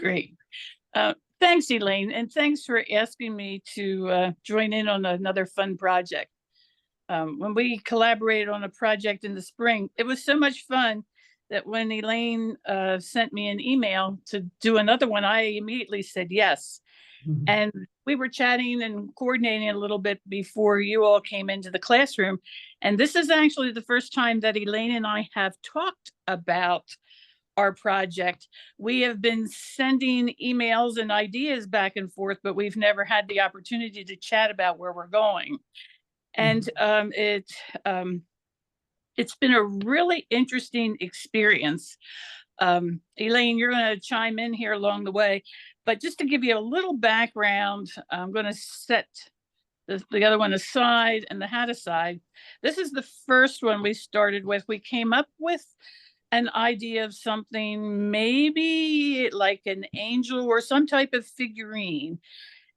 Great. Thanks, Elaine, and thanks for asking me to join in on another fun project. When we collaborated on a project in the spring, it was so much fun that when Elaine sent me an email to do another one, I immediately said yes. And we were chatting and coordinating a little bit before you all came into the classroom. And this is actually the first time that Elaine and I have talked about our project. We have been sending emails and ideas back and forth, but we've never had the opportunity to chat about where we're going. And it's been a really interesting experience. Elaine, you're going to chime in here along the way, but just to give you a little background, I'm going to set the other one aside and the hat aside. This is the first one we started with. We came up with an idea of something maybe like an angel or some type of figurine.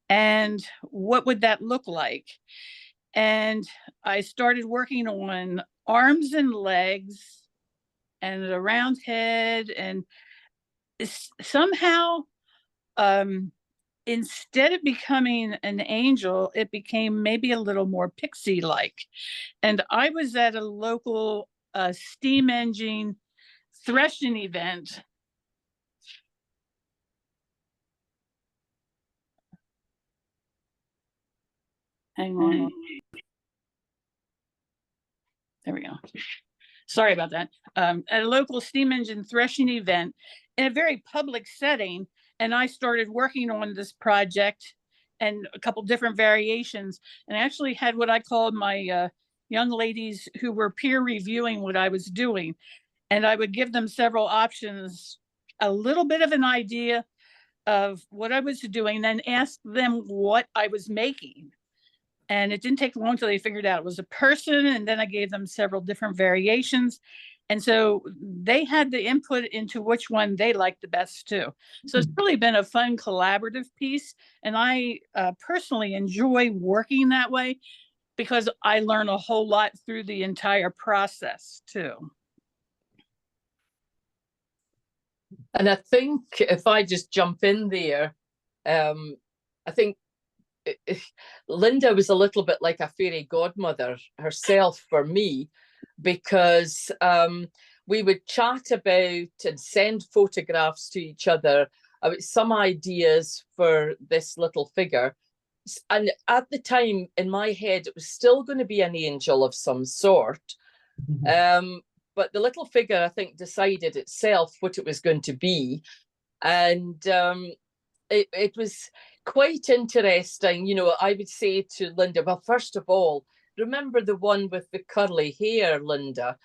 And what would that look like? And I started working on arms and legs and a round head. And somehow, instead of becoming an angel, it became maybe a little more Pixie-like. And I was at a local steam engine threshing event. Hang on. There we go. Sorry about that. At a local steam engine threshing event in a very public setting. And I started working on this project and a couple different variations, and I actually had what I called my young ladies who were peer reviewing what I was doing. And I would give them several options, a little bit of an idea of what I was doing, then ask them what I was making. And it didn't take long until they figured out it was a person. And then I gave them several different variations. And so they had the input into which one they liked the best too. So it's really been a fun collaborative piece. And I personally enjoy working that way because I learn a whole lot through the entire process too. And I think if I just jump in there, I think Linda was a little bit like a fairy godmother herself for me, because we would chat about and send photographs to each other about some ideas for this little figure. And at the time in my head, it was still going to be an angel of some sort. But the little figure, I think, decided itself what it was going to be. And it was quite interesting. You know, I would say to Linda, well, first of all, remember the one with the curly hair, Linda?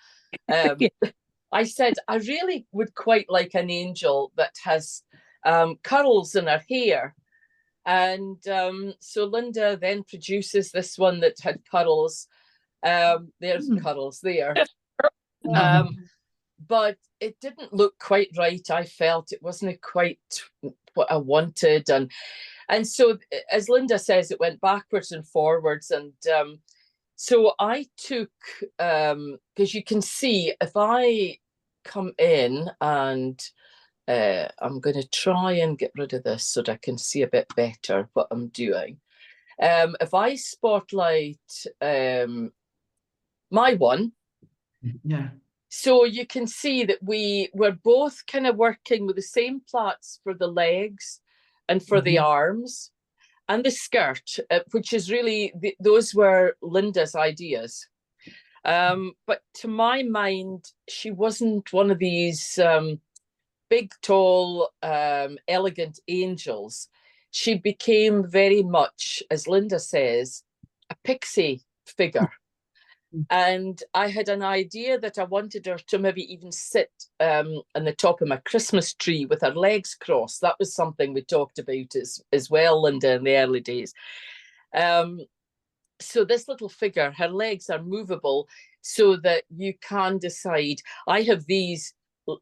I said, I really would quite like an angel that has curls in her hair. And so Linda then produces this one that had curls. There's curls there. But it didn't look quite right. I felt it wasn't quite what I wanted. And so, as Linda says, it went backwards and forwards. And so I took, because you can see, if I come in and I'm going to try and get rid of this so that I can see a bit better what I'm doing. If I spotlight my one, yeah. So you can see that we were both kind of working with the same plots for the legs and for the arms and the skirt, which is really, those were Linda's ideas. But to my mind, she wasn't one of these big, tall, elegant angels. She became very much, as Linda says, a pixie figure. And I had an idea that I wanted her to maybe even sit on the top of my Christmas tree with her legs crossed. That was something we talked about as well, Linda, in the early days. So this little figure, her legs are movable so that you can decide. I have these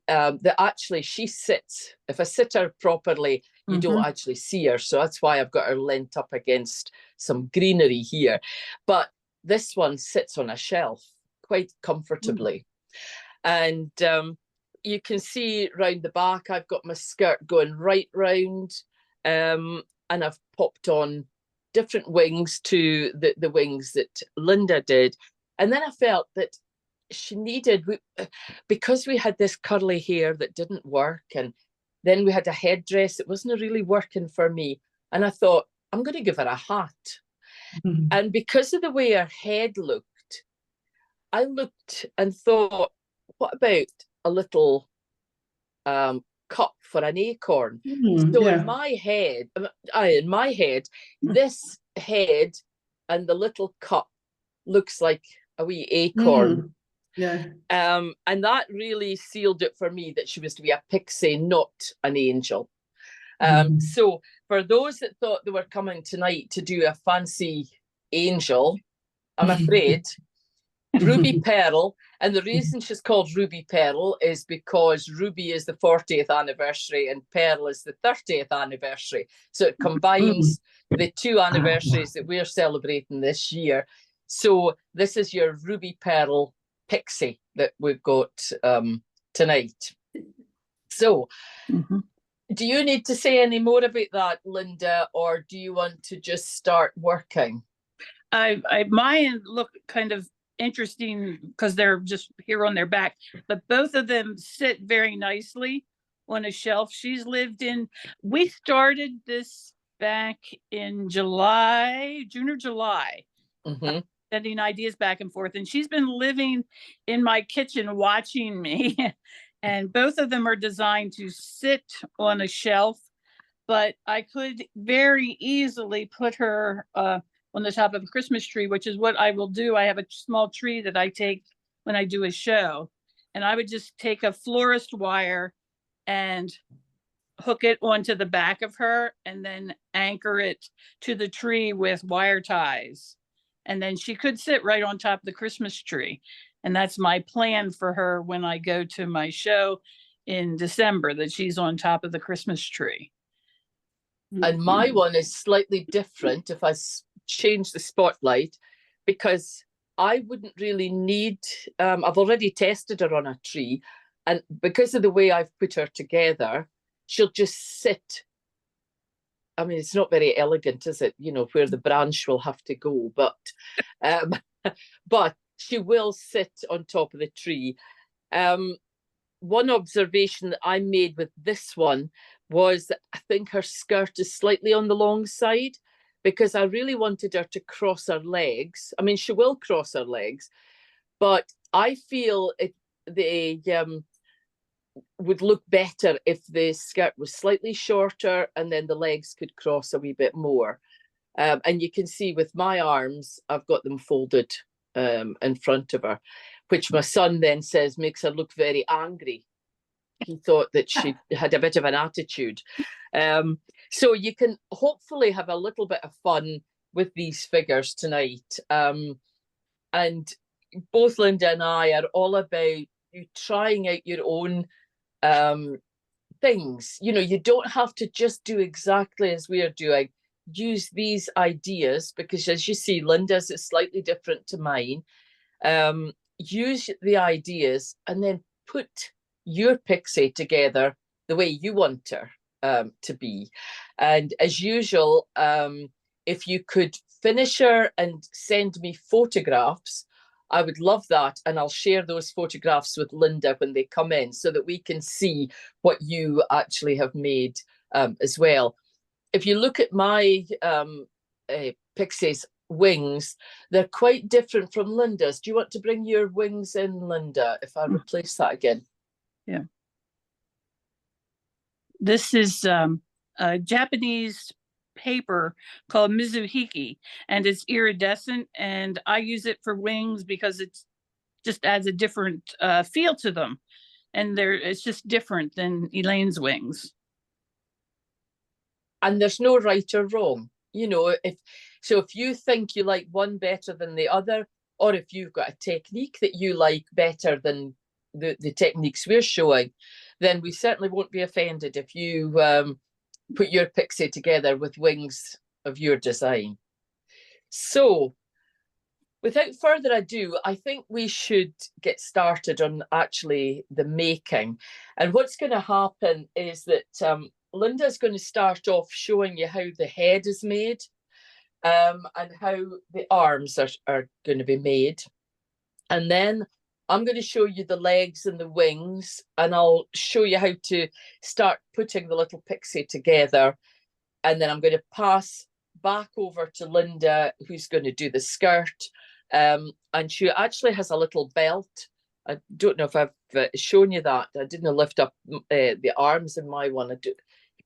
that actually she sits. If I sit her properly, you don't actually see her. So that's why I've got her leant up against some greenery here. But this one sits on a shelf quite comfortably. And you can see round the back, I've got my skirt going right round, and I've popped on different wings to the wings that Linda did. And then I felt that she needed, because we had this curly hair that didn't work, and then we had a headdress that wasn't really working for me. And I thought, I'm going to give her a hat. Mm-hmm. And because of the way her head looked, I looked and thought, what about a little cup for an acorn? So in my head, this head and the little cup looks like a wee acorn. Yeah. And that really sealed it for me that she was to be a pixie, not an angel. So for those that thought they were coming tonight to do a fancy angel, I'm afraid Ruby Pearl, and the reason she's called Ruby Pearl is because Ruby is the 40th anniversary and Pearl is the 30th anniversary. So it combines the two anniversaries that we're celebrating this year. So this is your Ruby Pearl Pixie that we've got tonight. So do you need to say any more about that, Linda, or do you want to just start working? Mine look kind of interesting because they're just here on their back, but both of them sit very nicely on a shelf she's lived in. We started this back in June or July, sending ideas back and forth, and she's been living in my kitchen watching me. And both of them are designed to sit on a shelf, but I could very easily put her on the top of a Christmas tree, which is what I will do. I have a small tree that I take when I do a show, and I would just take a florist wire and hook it onto the back of her and then anchor it to the tree with wire ties. And then she could sit right on top of the Christmas tree. And that's my plan for her when I go to my show in December, that she's on top of the Christmas tree. And my one is slightly different if I change the spotlight, because I wouldn't really need, I've already tested her on a tree, and because of the way I've put her together, she'll just sit. I mean, it's not very elegant, is it? You know, where the branch will have to go, but she will sit on top of the tree. One observation that I made with this one was that I think her skirt is slightly on the long side, because I really wanted her to cross her legs. I mean, she will cross her legs, but I feel they would look better if the skirt was slightly shorter and then the legs could cross a wee bit more. And you can see with my arms, I've got them folded in front of her, which my son then says makes her look very angry. He thought that she had a bit of an attitude. So you can hopefully have a little bit of fun with these figures tonight. And both Linda and I are all about you trying out your own things. You know, you don't have to just do exactly as we are doing. Use these ideas, because as you see, Linda's is slightly different to mine. Use the ideas and then put your pixie together the way you want her to be. And as usual, if you could finish her and send me photographs, I would love that. And I'll share those photographs with Linda when they come in so that we can see what you actually have made as well. If you look at my Pixie's wings, they're quite different from Linda's. Do you want to bring your wings in, Linda, if I replace that again? Yeah. This is a Japanese paper called Mizuhiki, and it's iridescent, and I use it for wings because it just adds a different feel to them, and it's just different than Elaine's wings. And there's no right or wrong, you know. If you think you like one better than the other, or if you've got a technique that you like better than the techniques we're showing, then we certainly won't be offended if you put your pixie together with wings of your design. So Without further ado, I think we should get started on actually the making. And what's going to happen is that Linda's going to start off showing you how the head is made, and how the arms are going to be made. And then I'm going to show you the legs and the wings, and I'll show you how to start putting the little pixie together. And then I'm going to pass back over to Linda, who's going to do the skirt. And she actually has a little belt. I don't know if I've shown you that. I didn't lift up the arms in my one. You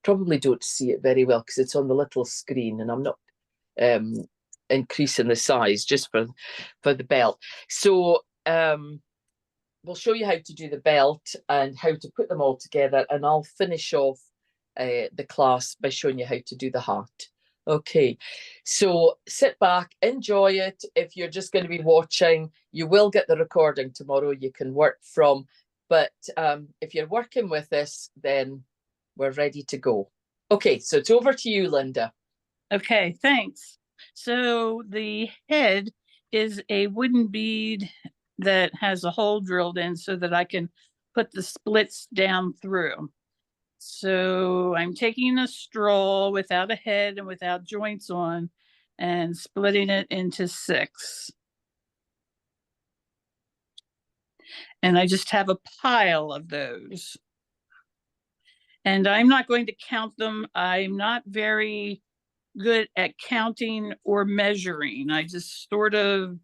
probably don't see it very well because it's on the little screen, and I'm not increasing the size just for the belt. So we'll show you how to do the belt and how to put them all together, and I'll finish off the class by showing you how to do the hat. Okay, so sit back, enjoy it. If you're just going to be watching, you will get the recording tomorrow you can work from, but if you're working with us, then we're ready to go. Okay, so it's over to you, Linda. Okay, thanks. So the head is a wooden bead that has a hole drilled in so that I can put the splits down through. So I'm taking a straw without a head and without joints on and splitting it into 6. And I just have a pile of those. And I'm not going to count them. I'm not very good at counting or measuring. I just sort of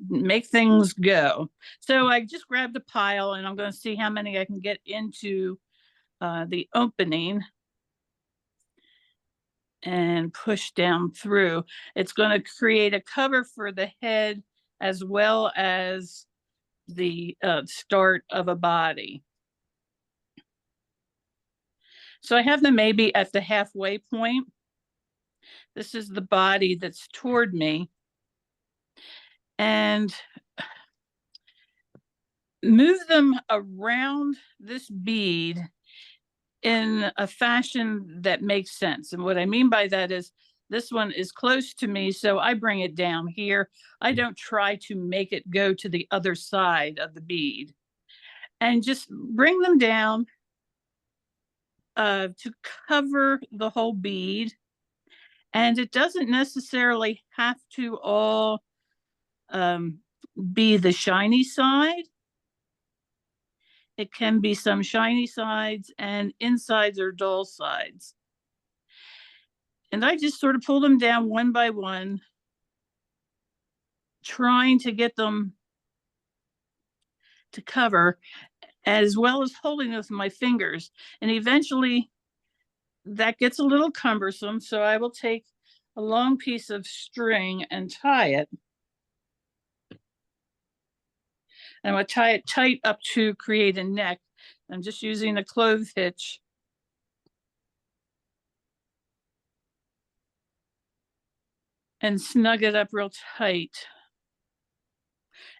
make things go. So I just grabbed a pile, and I'm going to see how many I can get into the opening and push down through. It's going to create a cover for the head as well as the start of a body. So I have them maybe at the halfway point. This is the body that's toward me. And move them around this bead in a fashion that makes sense. And what I mean by that is this one is close to me, so I bring it down here. I don't try to make it go to the other side of the bead. And just bring them down to cover the whole bead. And it doesn't necessarily have to all be the shiny side. It can be some shiny sides and insides or dull sides. And I just sort of pull them down one by one, trying to get them to cover, as well as holding with my fingers. And eventually that gets a little cumbersome. So I will take a long piece of string and tie it. And I'm going to tie it tight up to create a neck. I'm just using a clove hitch. And snug it up real tight.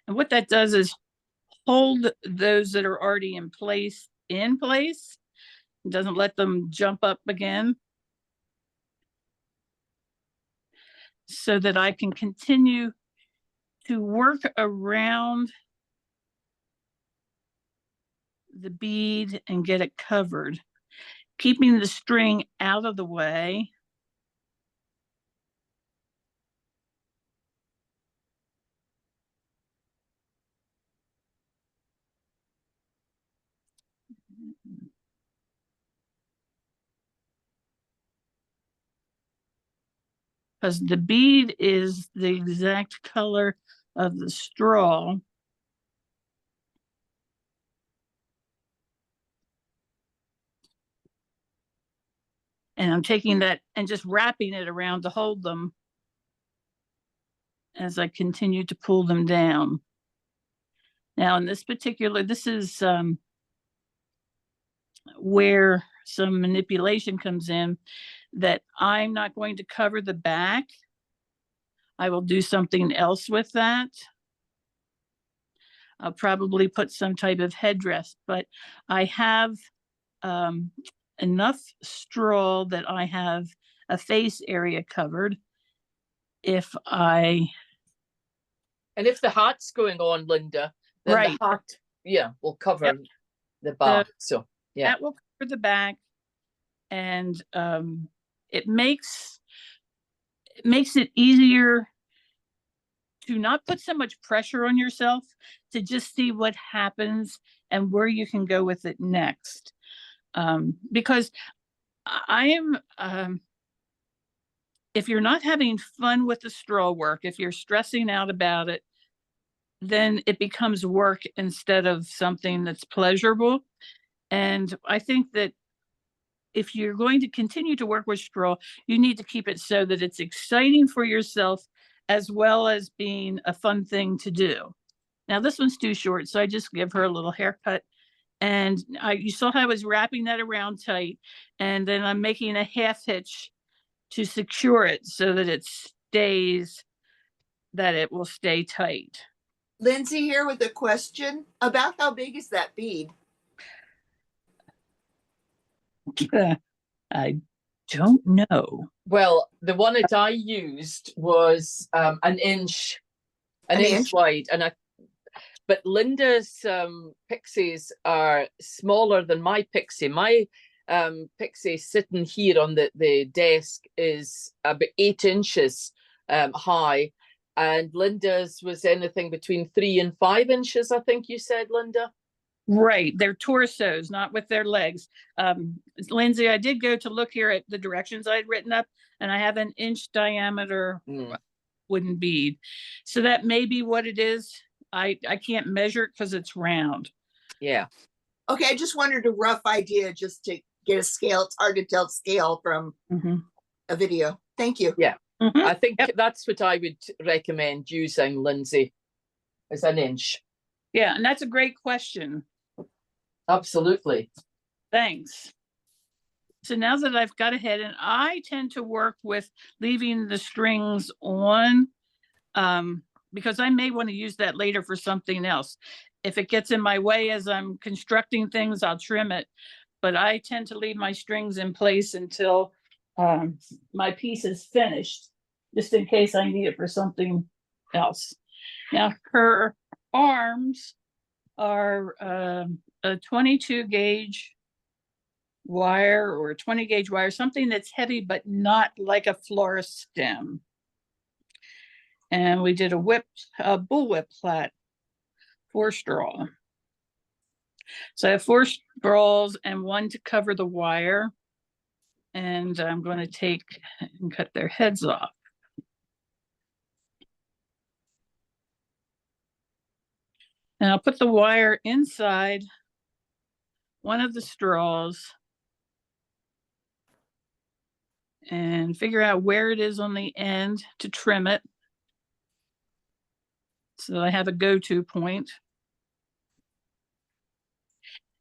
And what that does is hold those that are already in place. It doesn't let them jump up again. So that I can continue to work around the bead and get it covered, keeping the string out of the way. Because the bead is the exact color of the straw. And I'm taking that and just wrapping it around to hold them as I continue to pull them down. Now in this particular, this is where some manipulation comes in, that I'm not going to cover the back. I will do something else with that. I'll probably put some type of headdress, but I have enough straw that I have a face area covered. if I, And if the hat's going on, Linda, then right, the hat, yeah, will cover yep. the So back. So yeah, that will cover the back, and it makes it easier to not put so much pressure on yourself, to just see what happens and where you can go with it next. Because I am, if you're not having fun with the straw work, if you're stressing out about it, then it becomes work instead of something that's pleasurable. And I think that if you're going to continue to work with straw, you need to keep it so that it's exciting for yourself as well as being a fun thing to do. Now this one's too short, so I just give her a little haircut. And you saw how I was wrapping that around tight, and then I'm making a half hitch to secure it so that it will stay tight. Lindsay here with a question. About how big is that bead? I don't know. well, the one that I used was an inch wide, and but Linda's pixies are smaller than my pixie. My pixie sitting here on the desk is about 8 inches high, and Linda's was anything between 3 and 5 inches, I think you said, Linda. Right, their torsos, not with their legs. Lindsay, I did go to look here at the directions I'd written up, and I have an inch diameter wooden bead. So that may be what it is. I can't measure it because it's round. Yeah. Okay, I just wondered a rough idea just to get a scale. It's hard to tell scale from a video. Thank you. Yeah. I think that's what I would recommend using, Lindsay, is an inch. Yeah, and that's a great question. Absolutely. Thanks. So now that I've got ahead, and I tend to work with leaving the strings on, because I may want to use that later for something else. If it gets in my way as I'm constructing things, I'll trim it. But I tend to leave my strings in place until my piece is finished, just in case I need it for something else. Now, her arms are a 22 gauge wire or a 20 gauge wire, something that's heavy but not like a florist stem. And we did a bullwhip plait, 4 straw. So I have 4 straws and 1 to cover the wire. And I'm going to take and cut their heads off. And I'll put the wire inside one of the straws and figure out where it is on the end to trim it. So I have a go-to point.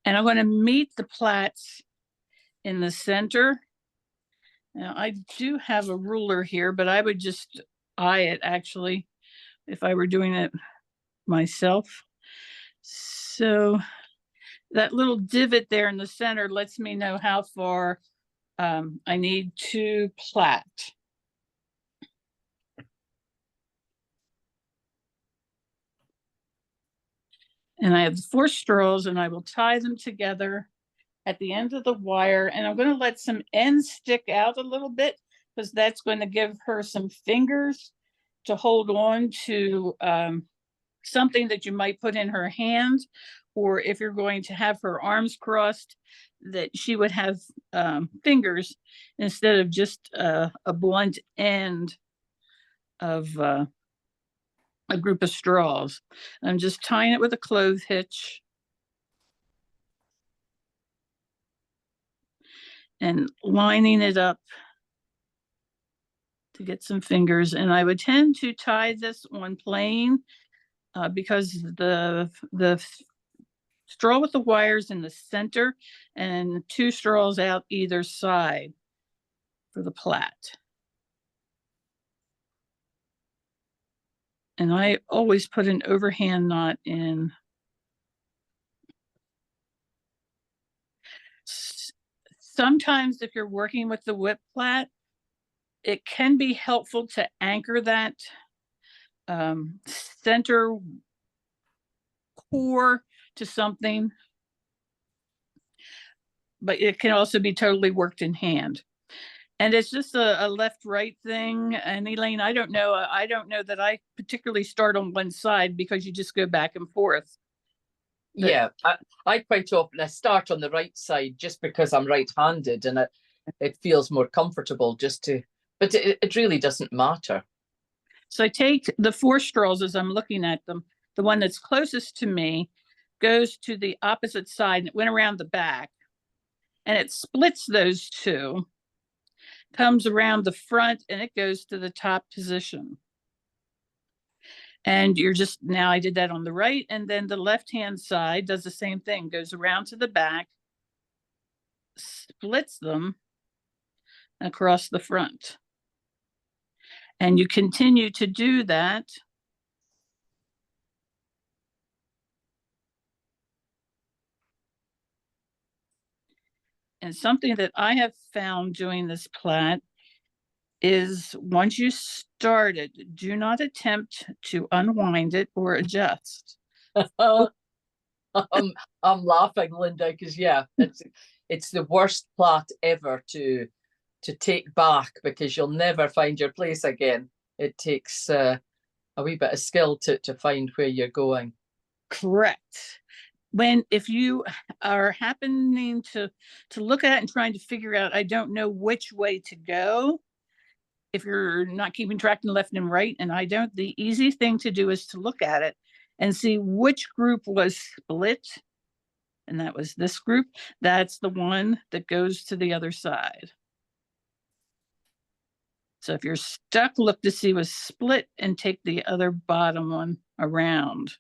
And I'm going to meet the plaits in the center. Now I do have a ruler here, but I would just eye it actually if I were doing it myself. So that little divot there in the center lets me know how far I need to plait. And I have 4 straws, and I will tie them together at the end of the wire. And I'm going to let some ends stick out a little bit because that's going to give her some fingers to hold on to something that you might put in her hand, or if you're going to have her arms crossed, that she would have fingers instead of just a blunt end of a group of straws. I'm just tying it with a clove hitch and lining it up to get some fingers. And I would tend to tie this on plain because the straw with the wires in the center and 2 straws out either side for the plait. And I always put an overhand knot in. Sometimes if you're working with the whip plait, it can be helpful to anchor that center core to something, but it can also be totally worked in hand. And it's just a left-right thing. And Elaine, I don't know that I particularly start on one side, because you just go back and forth. Yeah, I quite often I start on the right side just because I'm right-handed, and it feels more comfortable just to, but it really doesn't matter. So I take the 4 straws as I'm looking at them. The one that's closest to me goes to the opposite side, and it went around the back, and it splits those 2, comes around the front, and it goes to the top position. And you're just, now I did that on the right, and then the left-hand side does the same thing, goes around to the back, splits them across the front. And you continue to do that. And something that I have found doing this plat is, once you start it, do not attempt to unwind it or adjust. I'm laughing, Linda, because yeah, it's the worst plot ever to take back, because you'll never find your place again. It takes a wee bit of skill to find where you're going. Correct. If you are happening to look at it and trying to figure out, I don't know which way to go, if you're not keeping track in left and right, and I don't, the easy thing to do is to look at it and see which group was split. And that was this group. That's the one that goes to the other side. So if you're stuck, look to see was split and take the other bottom one around.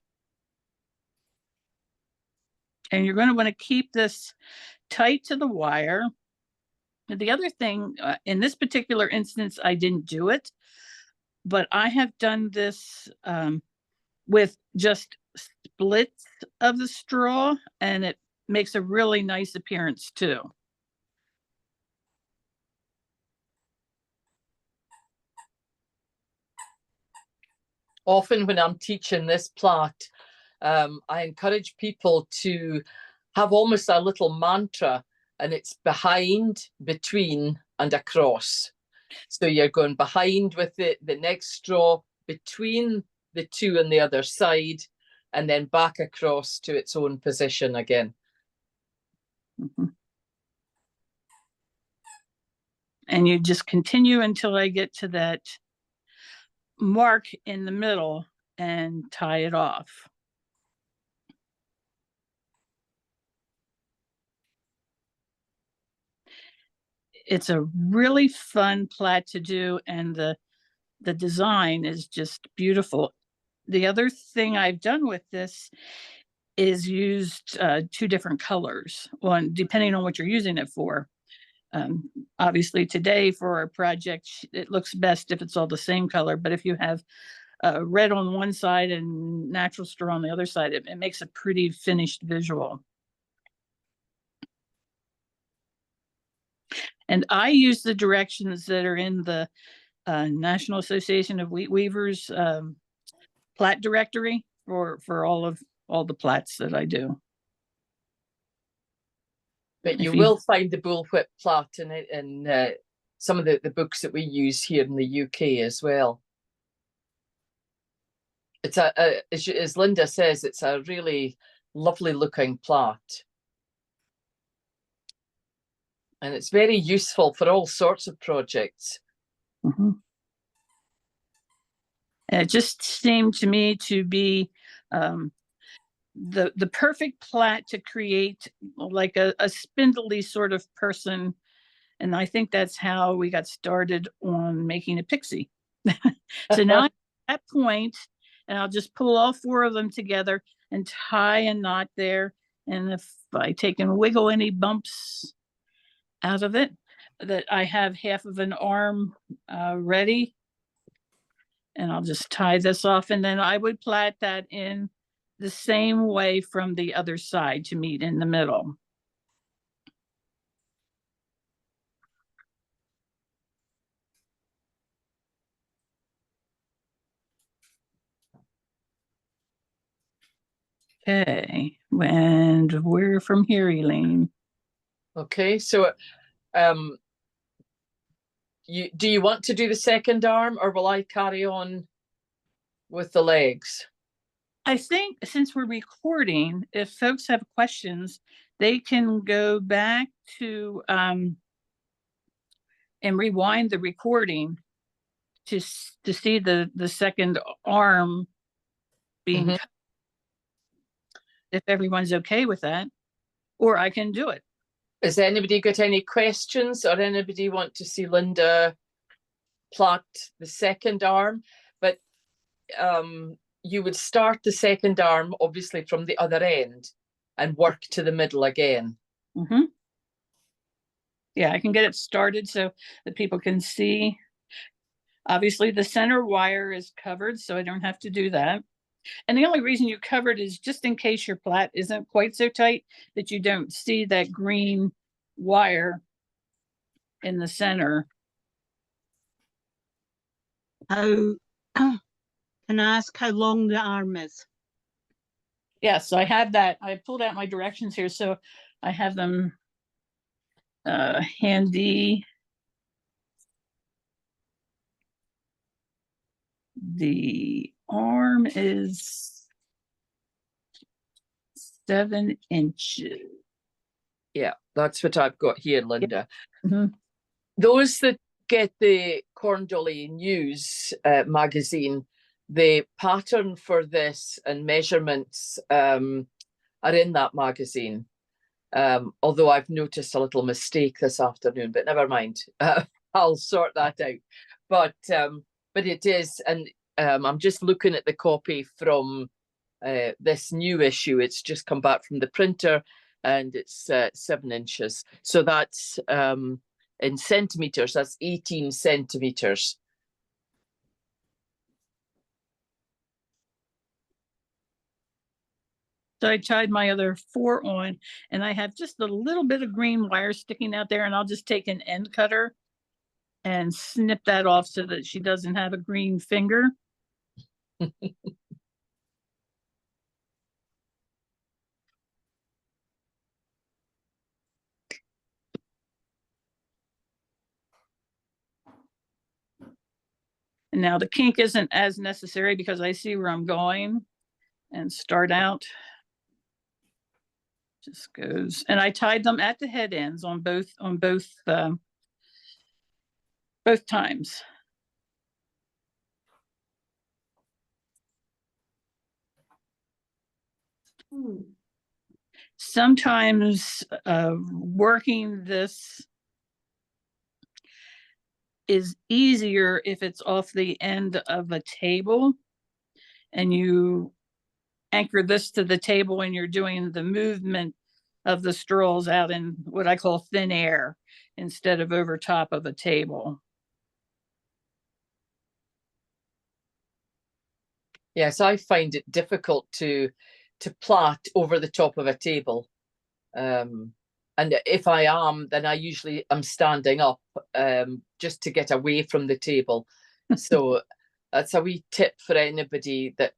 And you're going to want to keep this tight to the wire. And the other thing, in this particular instance, I didn't do it, but I have done this with just splits of the straw, and it makes a really nice appearance too. Often when I'm teaching this plot, I encourage people to have almost a little mantra, and it's behind, between, and across. So you're going behind with the next straw, between the 2 on the other side, and then back across to its own position again. Mm-hmm. And you just continue until I get to that mark in the middle and tie it off. It's a really fun plat to do, and the design is just beautiful. The other thing I've done with this is used 2 different colors, one depending on what you're using it for. Obviously today for our project, it looks best if it's all the same color, but if you have red on one side and natural straw on the other side, it makes a pretty finished visual. And I use the directions that are in the National Association of Wheat Weavers plat directory for all the plats that I do. But you will find the bullwhip plat in some of the books that we use here in the UK as well. It's as Linda says, it's a really lovely looking plat. And it's very useful for all sorts of projects. Mm-hmm. And it just seemed to me to be the perfect plat to create like a spindly sort of person. And I think that's how we got started on making a Pixie. So now at that point, and I'll just pull all 4 of them together and tie a knot there. And if I take and wiggle any bumps out of it, that I have half of an arm ready. And I'll just tie this off, and then I would plait that in the same way from the other side to meet in the middle. Okay, and where from here, Elaine? Okay, so do you want to do the second arm, or will I carry on with the legs? I think since we're recording, if folks have questions, they can go back to and rewind the recording to see the second arm being Mhm. cut, if everyone's okay with that, or I can do it. Has anybody got any questions, or anybody want to see Linda plot the second arm? But you would start the second arm obviously from the other end and work to the middle again. Mm-hmm. Yeah, I can get it started so that people can see. Obviously, the center wire is covered, so I don't have to do that. And the only reason you covered is just in case your plait isn't quite so tight that you don't see that green wire in the center. How can I ask how long the arm is? Yes, so I have that. I pulled out my directions here, so I have them handy. The arm is 7 inches. Yeah, that's what I've got here, Linda. Mhm. Those that get the Corn Dolly News magazine, the pattern for this and measurements are in that magazine. Although I've noticed a little mistake this afternoon, but never mind. I'll sort that out. But it is, and I'm just looking at the copy from this new issue. It's just come back from the printer, and it's 7 inches. So that's in centimeters. That's 18 centimeters. So I tied my other 4 on, and I have just a little bit of green wire sticking out there, and I'll just take an end cutter and snip that off so that she doesn't have a green finger. And now the kink isn't as necessary because I see where I'm going and start out. Just goes, and I tied them at the head ends on both times. Sometimes working this is easier if it's off the end of a table and you anchor this to the table and you're doing the movement of the straws out in what I call thin air instead of over top of a table. Yes, I find it difficult to plait over the top of a table. And if I am, then I usually am standing up just to get away from the table. So that's a wee tip for anybody that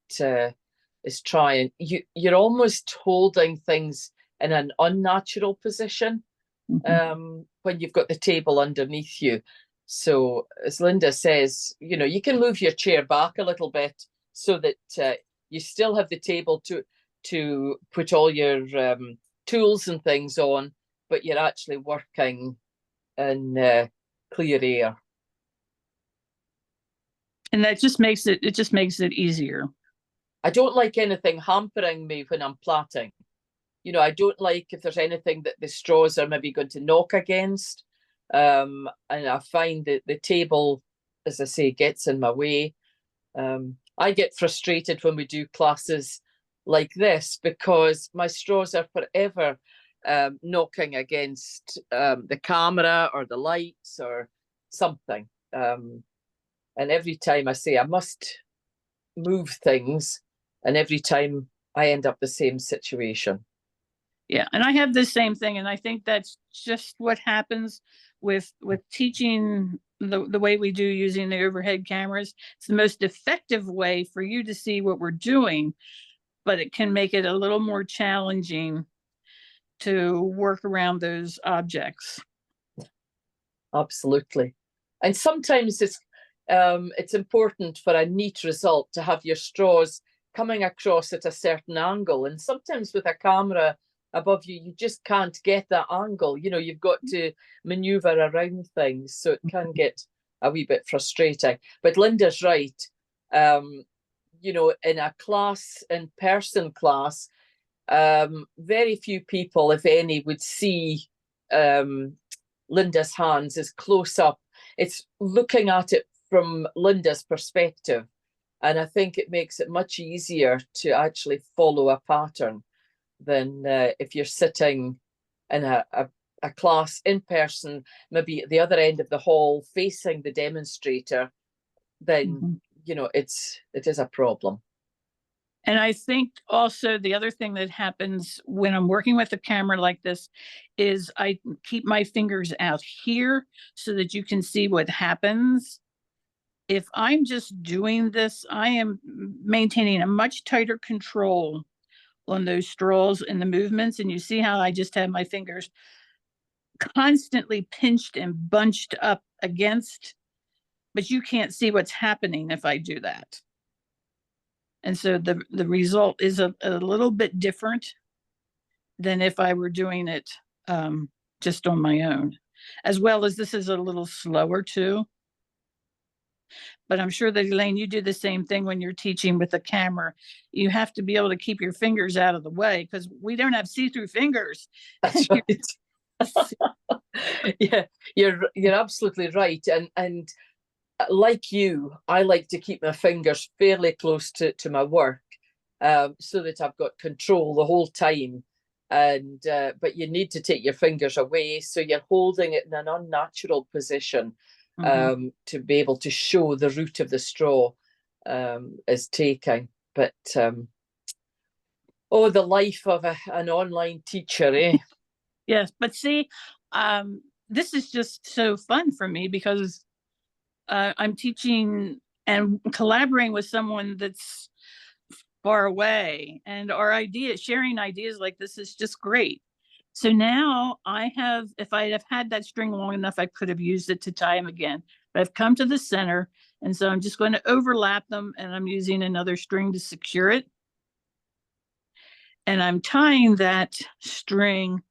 is trying. You're almost holding things in an unnatural position when you've got the table underneath you. So as Linda says, you can move your chair back a little bit so that you still have the table to put all your tools and things on, but you're actually working in clear air. And that just makes it easier. I don't like anything hampering me when I'm plaiting. I don't like if there's anything that the straws are maybe going to knock against. And I find that the table, as I say, gets in my way. I get frustrated when we do classes like this because my straws are forever knocking against the camera or the lights or something. And every time I say I must move things, and every time I end up the same situation. Yeah, and I have the same thing, and I think that's just what happens with teaching the way we do using the overhead cameras. It's the most effective way for you to see what we're doing. but it can make it a little more challenging to work around those objects. Absolutely. And sometimes it's important for a neat result to have your straws coming across at a certain angle. And sometimes with a camera above you, you just can't get that angle. You know, you've got to maneuver around things. So it can get a wee bit frustrating. But Linda's right. You know, in a class, in-person class, very few people, if any, would see Linda's hands as close up. It's looking at it from Linda's perspective. And I think it makes it much easier to actually follow a pattern than if you're sitting in a class in person, maybe at the other end of the hall facing the demonstrator, then, you know, it is a problem. And I think also the other thing that happens when I'm working with a camera like this is I keep my fingers out here so that you can see what happens. If I'm just doing this, I am maintaining a much tighter control on those straws and the movements. And you see how I just have my fingers constantly pinched and bunched up against, but you can't see what's happening if I do that. And so the result is a little bit different than if I were doing it just on my own, as well as this is a little slower too. But I'm sure that, Elaine, you do the same thing when you're teaching with a camera. You have to be able to keep your fingers out of the way because we don't have see-through fingers. That's right. Yeah, you're absolutely right. And like you, I like to keep my fingers fairly close to my work so that I've got control the whole time. And but you need to take your fingers away so you're holding it in an unnatural position to be able to show the root of the straw is taking. But oh, the life of an online teacher, eh? Yes, but see, this is just so fun for me because I'm teaching and collaborating with someone that's far away, and sharing ideas like this is just great. So now if I have had that string long enough, I could have used it to tie them again, but I've come to the center. And so I'm just going to overlap them and I'm using another string to secure it. And I'm tying that string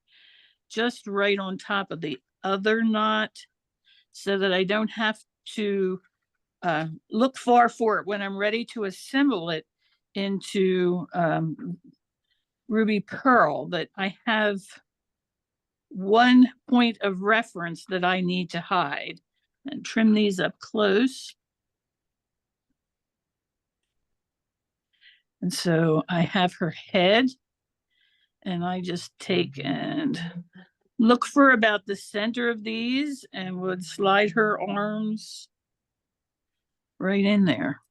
just right on top of the other knot so that I don't have to look far for it when I'm ready to assemble it into ruby pearl. That I have one point of reference that I need to hide. And trim these up close. And so I have her head, and I just take and look for about the center of these and would slide her arms right in there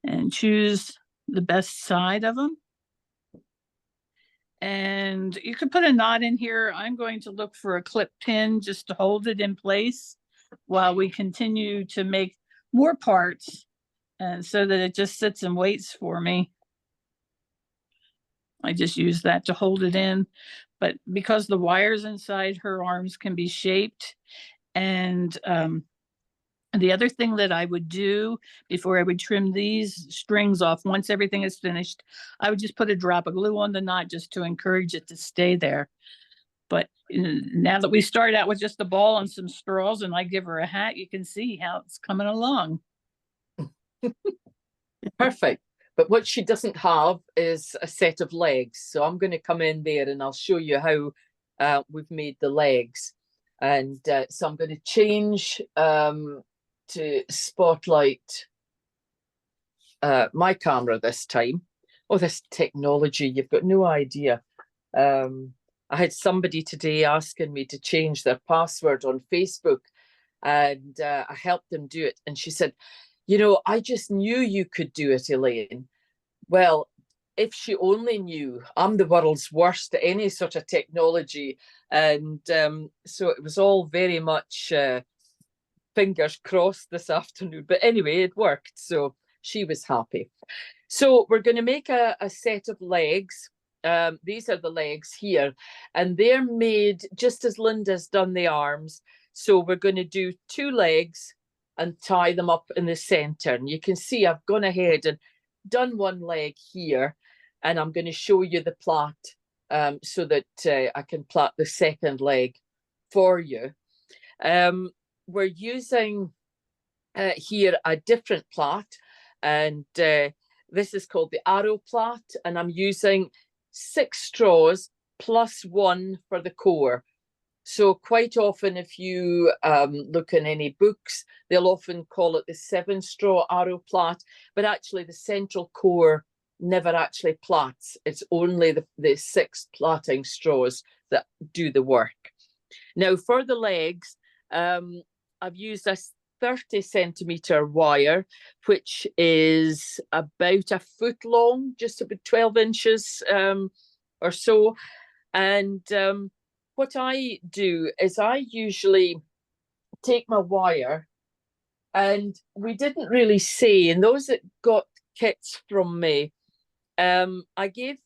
and choose the best side of them. And you could put a knot in here. I'm going to look for a clip pin just to hold it in place while we continue to make more parts, and so that it just sits and waits for me. I just use that to hold it in. But because the wires inside her arms can be shaped, and the other thing that I would do before I would trim these strings off, once everything is finished, I would just put a drop of glue on the knot just to encourage it to stay there. But now that we start out with just a ball and some straws and I give her a hat, you can see how it's coming along. Perfect. But what she doesn't have is a set of legs. So I'm going to come in there and I'll show you how we've made the legs. And so I'm going to change to spotlight my camera this time. Oh, this technology, you've got no idea. I had somebody today asking me to change their password on Facebook, and I helped them do it. And she said, you know, I just knew you could do it, Elaine. Well, if she only knew, I'm the world's worst at any sort of technology. And so it was all very much fingers crossed this afternoon. But anyway, it worked. So she was happy. So we're going to make a set of legs. These are the legs here, and they're made just as Linda's done the arms. So we're going to do 2 legs and tie them up in the center. And you can see I've gone ahead and done 1 leg here, and I'm going to show you the plait so that I can plait the second leg for you. We're using here a different plait, and this is called the arrow plait, and I'm using 6 straws plus 1 for the core. So quite often, if you look in any books, they'll often call it the 7-straw arrow plait, but actually the central core never actually plaits. It's only the 6 plaiting straws that do the work. Now for the legs, I've used a 30-centimeter wire, which is about a foot long, just about 12 inches or so. And what I do is I usually take my wire, and we didn't really say, and those that got kits from me, I gave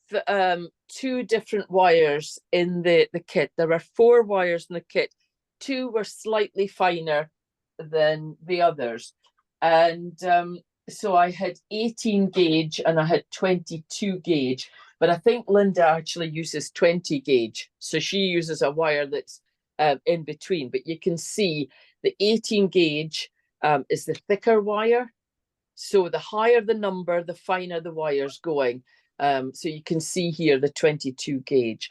2 different wires in the kit. There were 4 wires in the kit. 2 were slightly finer than the others. And so I had 18 gauge and I had 22 gauge. But I think Linda actually uses 20 gauge. So she uses a wire that's in between. But you can see the 18 gauge is the thicker wire. So the higher the number, the finer the wire's going. So you can see here the 22 gauge.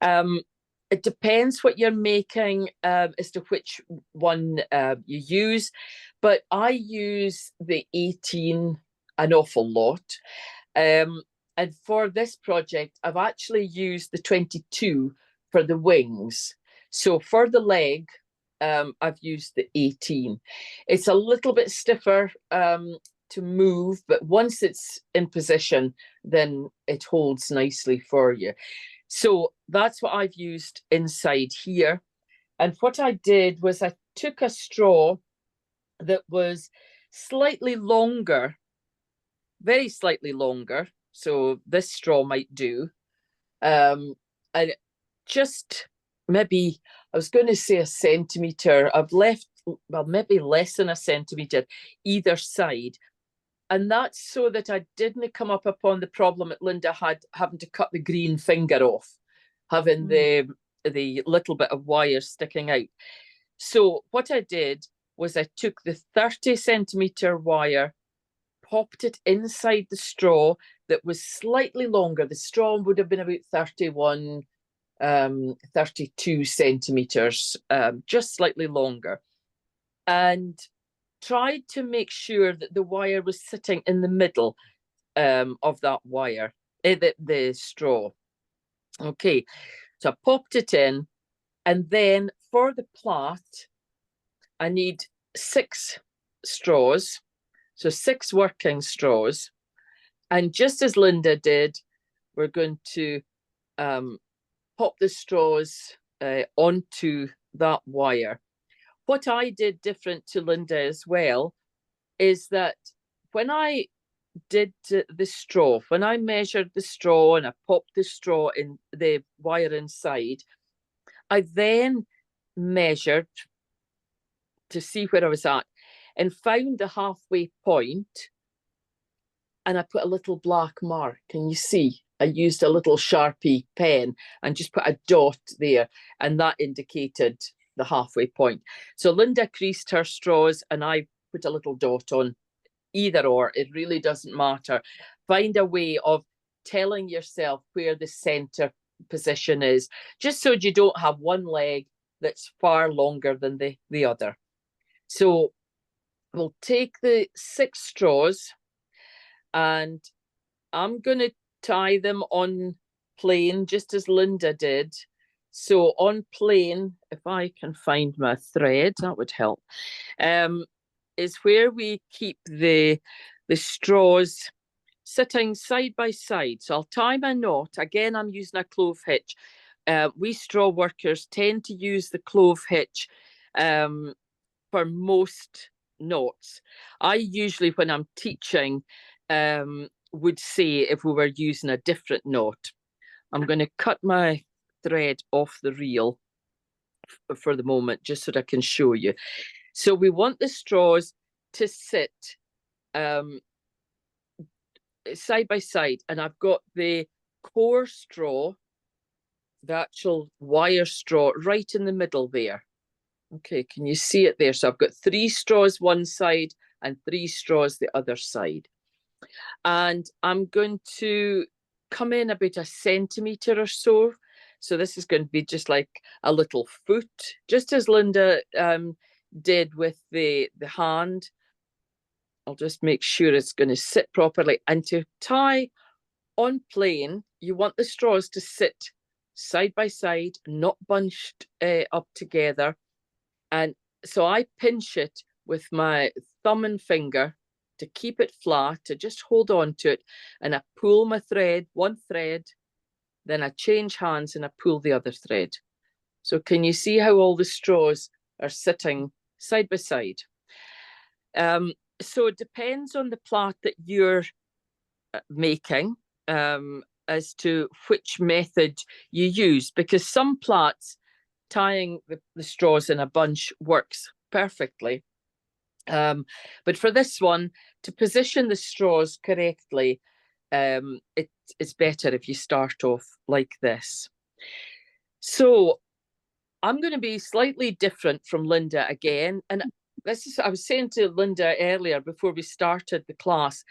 It depends what you're making as to which one you use, but I use the 18 an awful lot. And for this project, I've actually used the 22 for the wings. So for the leg, I've used the 18. It's a little bit stiffer to move, but once it's in position, then it holds nicely for you. So that's what I've used inside here. And what I did was I took a straw that was slightly longer, very slightly longer. So this straw might do. And just maybe, I was going to say a centimetre. I've left, well, maybe less than a centimetre either side. And that's so that I didn't come up upon the problem that Linda had, having to cut the green finger off, having the little bit of wire sticking out. So what I did was I took the 30-centimetre wire, popped it inside the straw that was slightly longer. The straw would have been about 31, 32 centimetres, just slightly longer. And tried to make sure that the wire was sitting in the middle of that wire, the straw. Okay, so I popped it in, and then for the plait, I need 6 straws, so 6 working straws. And just as Linda did, we're going to pop the straws onto that wire. What I did different to Linda as well is that when I did the straw, when I measured the straw and I popped the straw in the wire inside, I then measured to see where I was at and found the halfway point, and I put a little black mark. Can you see? I used a little Sharpie pen and just put a dot there, and that indicated the halfway point. So Linda creased her straws and I put a little dot on. Either or, it really doesn't matter. Find a way of telling yourself where the center position is, just so you don't have one leg that's far longer than the other. So we'll take the 6 straws, and I'm going to tie them on plain, just as Linda did. So on plain, if I can find my thread, that would help, is where we keep the straws sitting side by side. So I'll tie my knot. Again, I'm using a clove hitch. We straw workers tend to use the clove hitch for most knots. I usually, when I'm teaching, would say if we were using a different knot. I'm going to cut my thread off the reel for the moment, just so that I can show you. So we want the straws to sit side by side, and I've got the core straw, the actual wire straw, right in the middle there. Okay, can you see it there? So I've got 3 straws one side and 3 straws the other side. And I'm going to come in about 1 centimetre or so. So this is going to be just like a little foot, just as Linda did with the hand. I'll just make sure it's going to sit properly. And to tie on plain, you want the straws to sit side by side, not bunched up together. And so I pinch it with my thumb and finger to keep it flat, to just hold on to it. And I pull my thread, one thread, then I change hands and I pull the other thread. So can you see how all the straws are sitting side by side? So it depends on the plait that you're making as to which method you use, because some plaits, tying the straws in a bunch works perfectly. But for this one, to position the straws correctly, it's better if you start off like this. So I'm going to be slightly different from Linda again. And this is, I was saying to Linda earlier before we started the class,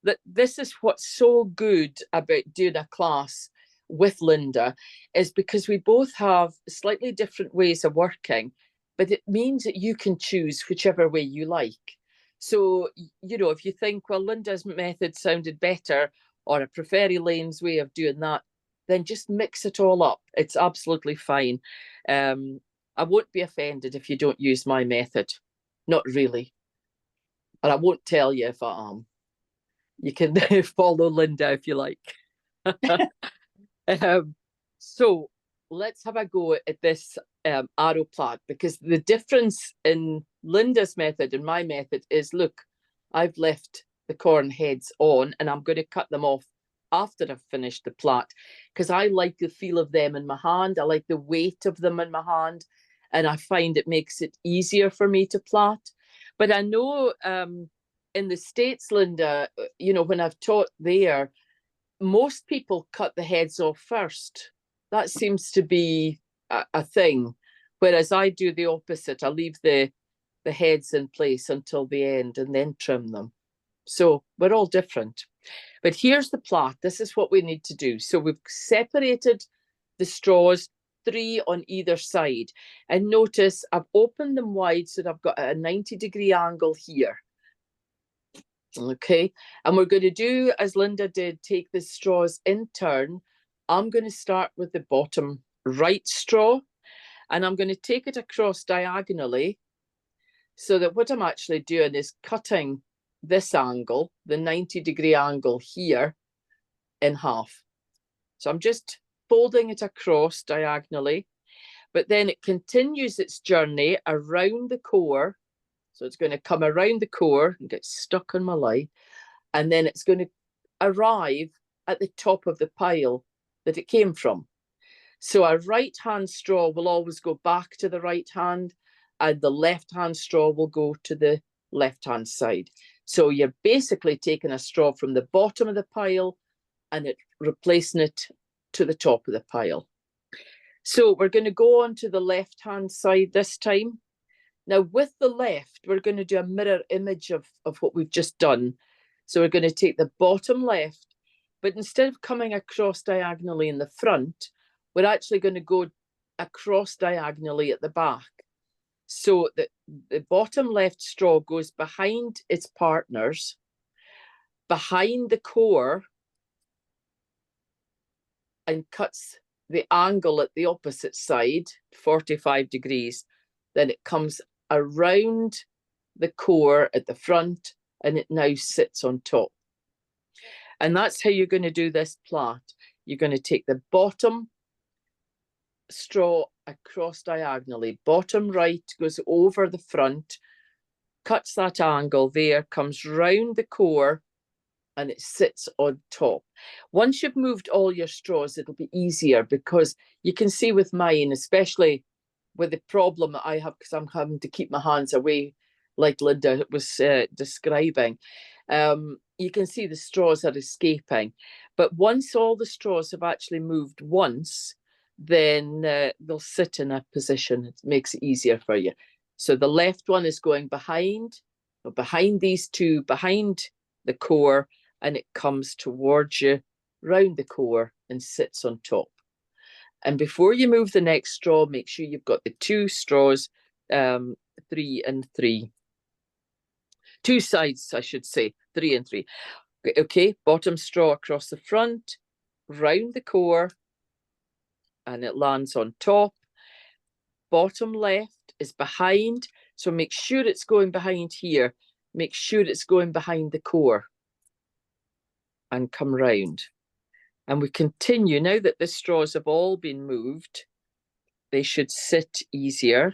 that this is what's so good about doing a class with Linda, is because we both have slightly different ways of working, but it means that you can choose whichever way you like. So, you know, if you think, well, Linda's method sounded better, or I prefer Elaine's way of doing that, then just mix it all up. It's absolutely fine. I won't be offended if you don't use my method. Not really. And I won't tell you if I am. You can follow Linda if you like. So let's have a go at this arrow plait, because the difference in Linda's method and my method is, look, I've left the corn heads on and I'm going to cut them off after I've finished the plait, because I like the feel of them in my hand. I like the weight of them in my hand, and I find it makes it easier for me to plait. But I know in the States, Linda, you know, when I've taught there, most people cut the heads off first. That seems to be a thing. Whereas I do the opposite. I leave the heads in place until the end and then trim them. So we're all different. But here's the plait. This is what we need to do. So we've separated the straws, 3 on either side. And notice I've opened them wide so that I've got a 90-degree angle here. Okay, and we're going to do as Linda did, take the straws in turn. I'm going to start with the bottom right straw, and I'm going to take it across diagonally, so that what I'm actually doing is cutting this angle, the 90-degree angle here, in half. So I'm just folding it across diagonally, but then it continues its journey around the core. So it's going to come around the core and get stuck on my line. And then it's going to arrive at the top of the pile that it came from. So a right-hand straw will always go back to the right hand, and the left-hand straw will go to the left-hand side. So you're basically taking a straw from the bottom of the pile and replacing it to the top of the pile. So we're going to go on to the left-hand side this time. Now, with the left, we're going to do a mirror image of what we've just done. So we're going to take the bottom left, but instead of coming across diagonally in the front, we're actually going to go across diagonally at the back. So the bottom left straw goes behind its partners, behind the core, and cuts the angle at the opposite side, 45 degrees. Then it comes around the core at the front, and it now sits on top. And that's how you're going to do this plait. You're going to take the bottom straw across diagonally. Bottom right goes over the front, cuts that angle there, comes round the core, and it sits on top. Once you've moved all your straws, it'll be easier, because you can see with mine, especially with the problem that I have, because I'm having to keep my hands away, like Linda was describing, you can see the straws are escaping. But once all the straws have actually moved once, then they'll sit in a position. It makes it easier for you. So the left one is going behind these two, behind the core, and it comes towards you, round the core, and sits on top. And before you move the next straw, make sure you've got the two straws, 3 and 3. Two sides, I should say, 3 and 3. Okay, bottom straw across the front, round the core, and it lands on top. Bottom left is behind, so make sure it's going behind here. Make sure it's going behind the core, and come round. And we continue, now that the straws have all been moved, they should sit easier.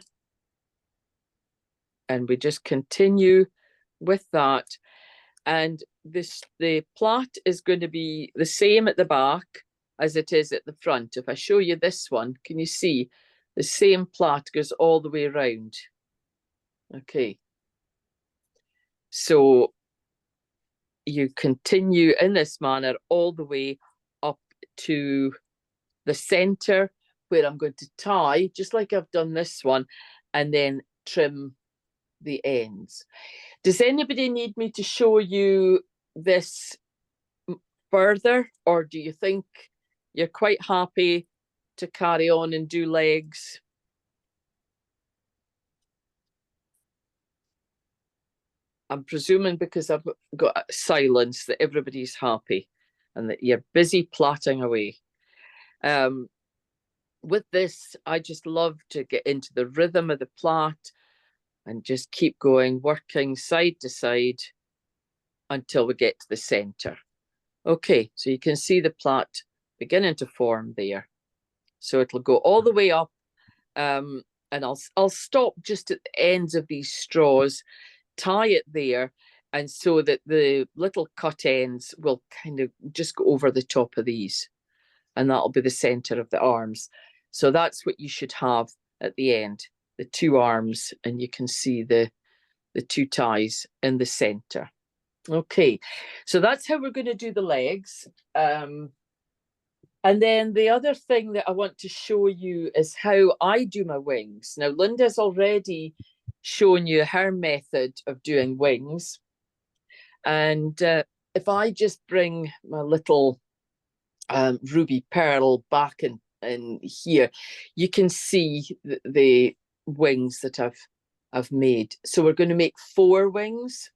And we just continue with that. And the plait is going to be the same at the back as it is at the front. If I show you this one, can you see the same plait goes all the way around? Okay. So you continue in this manner all the way up to the center, where I'm going to tie, just like I've done this one, and then trim the ends. Does anybody need me to show you this further, or do you think you're quite happy to carry on and do legs? I'm presuming, because I've got silence, that everybody's happy and that you're busy plaiting away. With this, I just love to get into the rhythm of the plait and just keep going, working side to side until we get to the center. Okay, so you can see the plait beginning to form there. So it'll go all the way up, and I'll stop just at the ends of these straws, tie it there, and so that the little cut ends will kind of just go over the top of these, and that'll be the center of the arms. So that's what you should have at the end, the two arms, and you can see the two ties in the center. Okay, so that's how we're going to do the legs. And then the other thing that I want to show you is how I do my wings. Now, Linda's already shown you her method of doing wings. And if I just bring my little ruby pearl back in here, you can see the wings that I've made. So we're going to make 4 wings.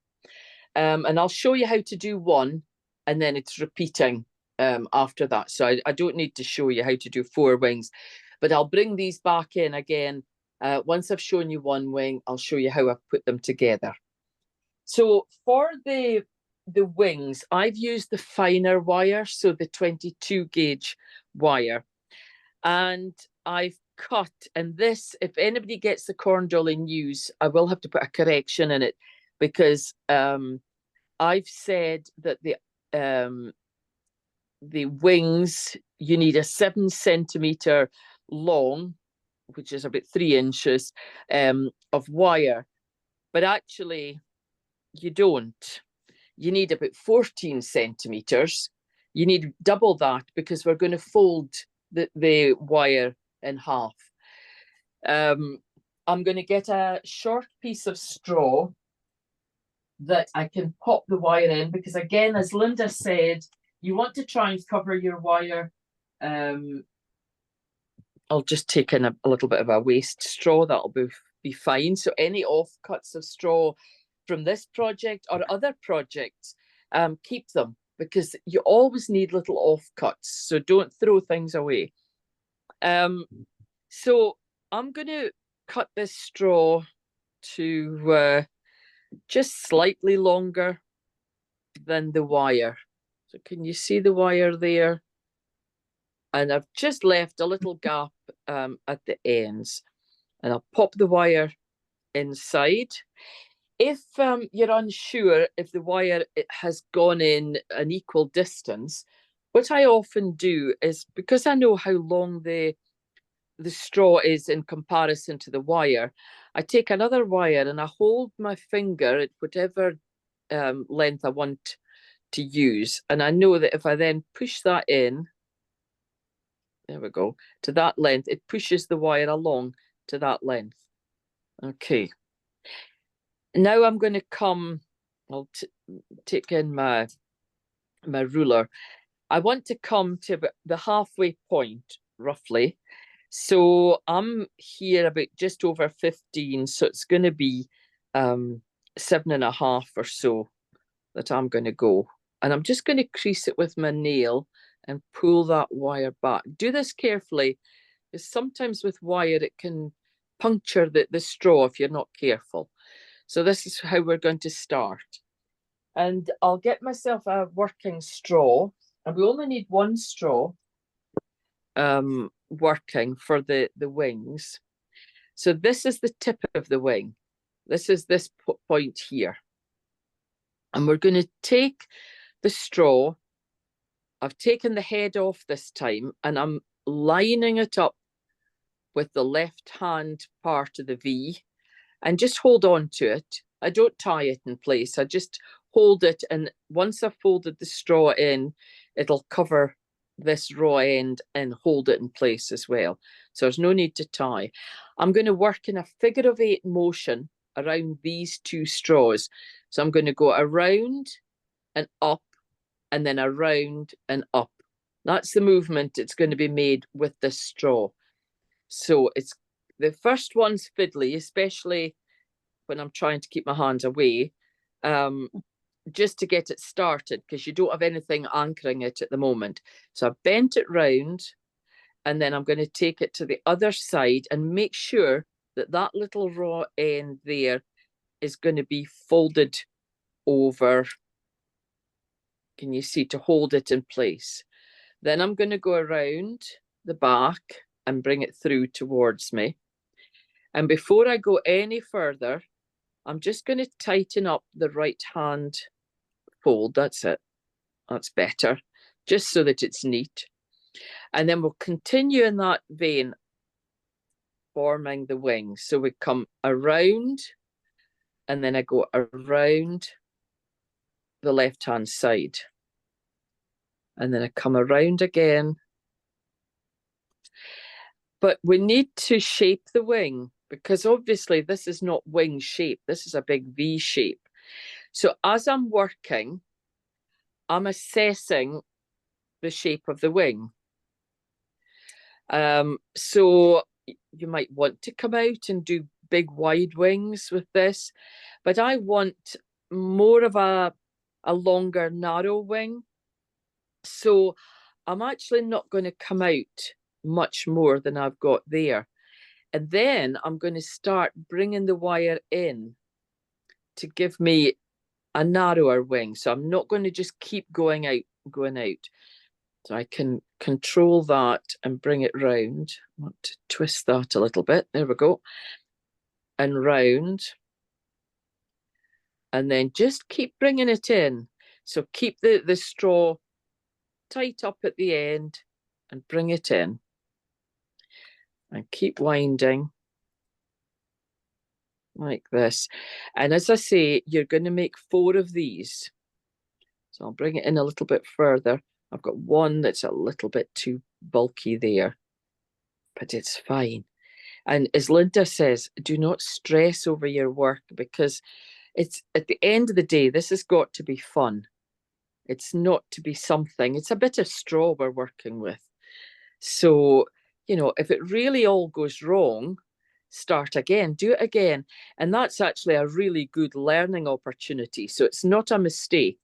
And I'll show you how to do one, and then it's repeating after that. So I don't need to show you how to do 4 wings, but I'll bring these back in again. Once I've shown you one wing, I'll show you how I've put them together. So for the wings, I've used the finer wire, so the 22 gauge wire. And I've cut, and this, if anybody gets the corn dolly news, I will have to put a correction in it, because I've said that the wings, you need a 7 centimeter long, which is about 3 inches of wire, but actually you don't. You need about 14 centimeters. You need double that, because we're going to fold the wire in half. I'm going to get a short piece of straw that I can pop the wire in, because again, as Linda said, you want to try and cover your wire. I'll just take in a little bit of a waste straw, that'll be fine. So any offcuts of straw from this project or other projects, keep them, because you always need little offcuts, so don't throw things away. So I'm going to cut this straw to just slightly longer than the wire. So can you see the wire there? And I've just left a little gap at the ends, and I'll pop the wire inside. If you're unsure if the wire it has gone in an equal distance, what I often do is, because I know how long the straw is in comparison to the wire, I take another wire and I hold my finger at whatever length I want to use. And I know that if I then push that in, there we go, to that length, it pushes the wire along to that length. Okay. Now I'm going to come, I'll take in my ruler. I want to come to the halfway point, roughly. So I'm here about just over 15. So it's going to be 7.5 or so that I'm going to go. And I'm just going to crease it with my nail and pull that wire back. Do this carefully, because sometimes with wire, it can puncture the straw if you're not careful. So this is how we're going to start. And I'll get myself a working straw. And we only need one straw working for the wings. So this is the tip of the wing. This is this point here. And we're going to take the straw. I've taken the head off this time, and I'm lining it up with the left hand part of the V, and just hold on to it. I don't tie it in place. I just hold it, and once I've folded the straw in, it'll cover this raw end and hold it in place as well. So there's no need to tie. I'm going to work in a figure of 8 motion around these 2 straws. So I'm going to go around and up, and then around and up. That's the movement it's going to be made with this straw. So it's the first one's fiddly, especially when I'm trying to keep my hands away, just to get it started, because you don't have anything anchoring it at the moment. So I've bent it round, and then I'm going to take it to the other side and make sure that that little raw end there is going to be folded over. Can you see, to hold it in place? Then I'm going to go around the back and bring it through towards me. And before I go any further, I'm just going to tighten up the right hand fold. That's it. That's better. Just so that it's neat. And then we'll continue in that vein, forming the wings. So we come around, and then I go around the left-hand side. And then I come around again. But we need to shape the wing, because obviously this is not wing shape. This is a big V shape. So as I'm working, I'm assessing the shape of the wing. So you might want to come out and do big wide wings with this, but I want more of a longer narrow wing. So I'm actually not going to come out much more than I've got there. And then I'm going to start bringing the wire in to give me a narrower wing. So I'm not going to just keep going out. So I can control that and bring it round. I want to twist that a little bit. There we go. And round. And then just keep bringing it in. So keep the straw tight up at the end and bring it in. And keep winding like this. And as I say, you're going to make 4 of these. So I'll bring it in a little bit further. I've got one that's a little bit too bulky there, but it's fine. And as Linda says, do not stress over your work, because it's at the end of the day, this has got to be fun. It's not to be something. It's a bit of straw we're working with. So, you know, if it really all goes wrong, start again, do it again. And that's actually a really good learning opportunity. So it's not a mistake.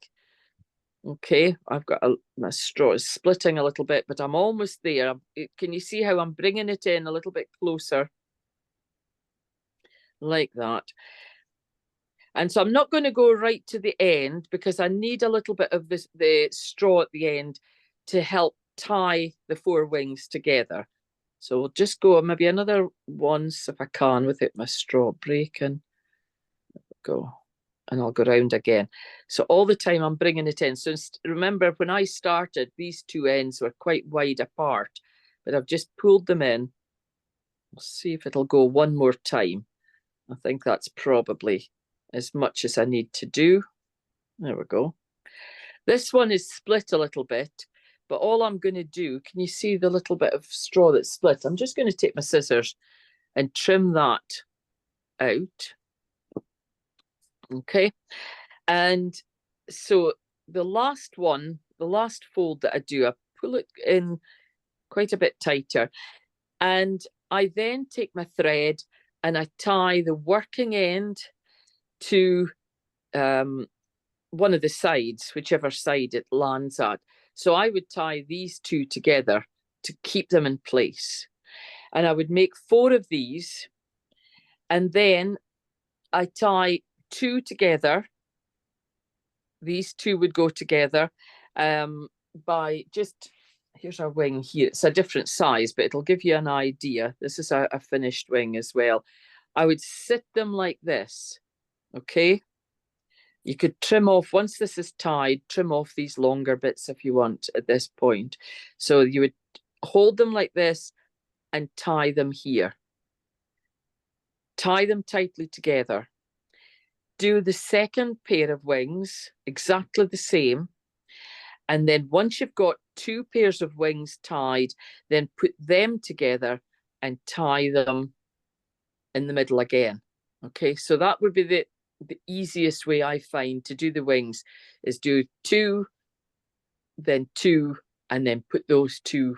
Okay, I've got my straw is splitting a little bit, but I'm almost there. Can you see how I'm bringing it in a little bit closer? Like that. And so I'm not going to go right to the end, because I need a little bit of the straw at the end to help tie the 4 wings together. So we'll just go maybe another once if I can without my straw breaking. There we go. and I'll go round again. So all the time I'm bringing it in. So remember, when I started, these two ends were quite wide apart, but I've just pulled them in. We'll see if it'll go one more time. I think that's probably as much as I need to do. There we go. This one is split a little bit, but all I'm going to do, can you see the little bit of straw that's split? I'm just going to take my scissors and trim that out. Okay. And so the last one, the last fold that I do, I pull it in quite a bit tighter. And I then take my thread and I tie the working end to one of the sides, whichever side it lands at. So I would tie these two together to keep them in place. And I would make 4 of these. And then I tie 2 together. These 2 would go together by just, here's our wing here. It's a different size, but it'll give you an idea. This is a finished wing as well. I would sit them like this, okay? You could trim off, once this is tied, trim off these longer bits if you want at this point. So you would hold them like this and tie them here. Tie them tightly together. Do the second pair of wings exactly the same. And then once you've got 2 pairs of wings tied, then put them together and tie them in the middle again. Okay, so that would be the easiest way I find to do the wings, is do 2, then 2, and then put those 2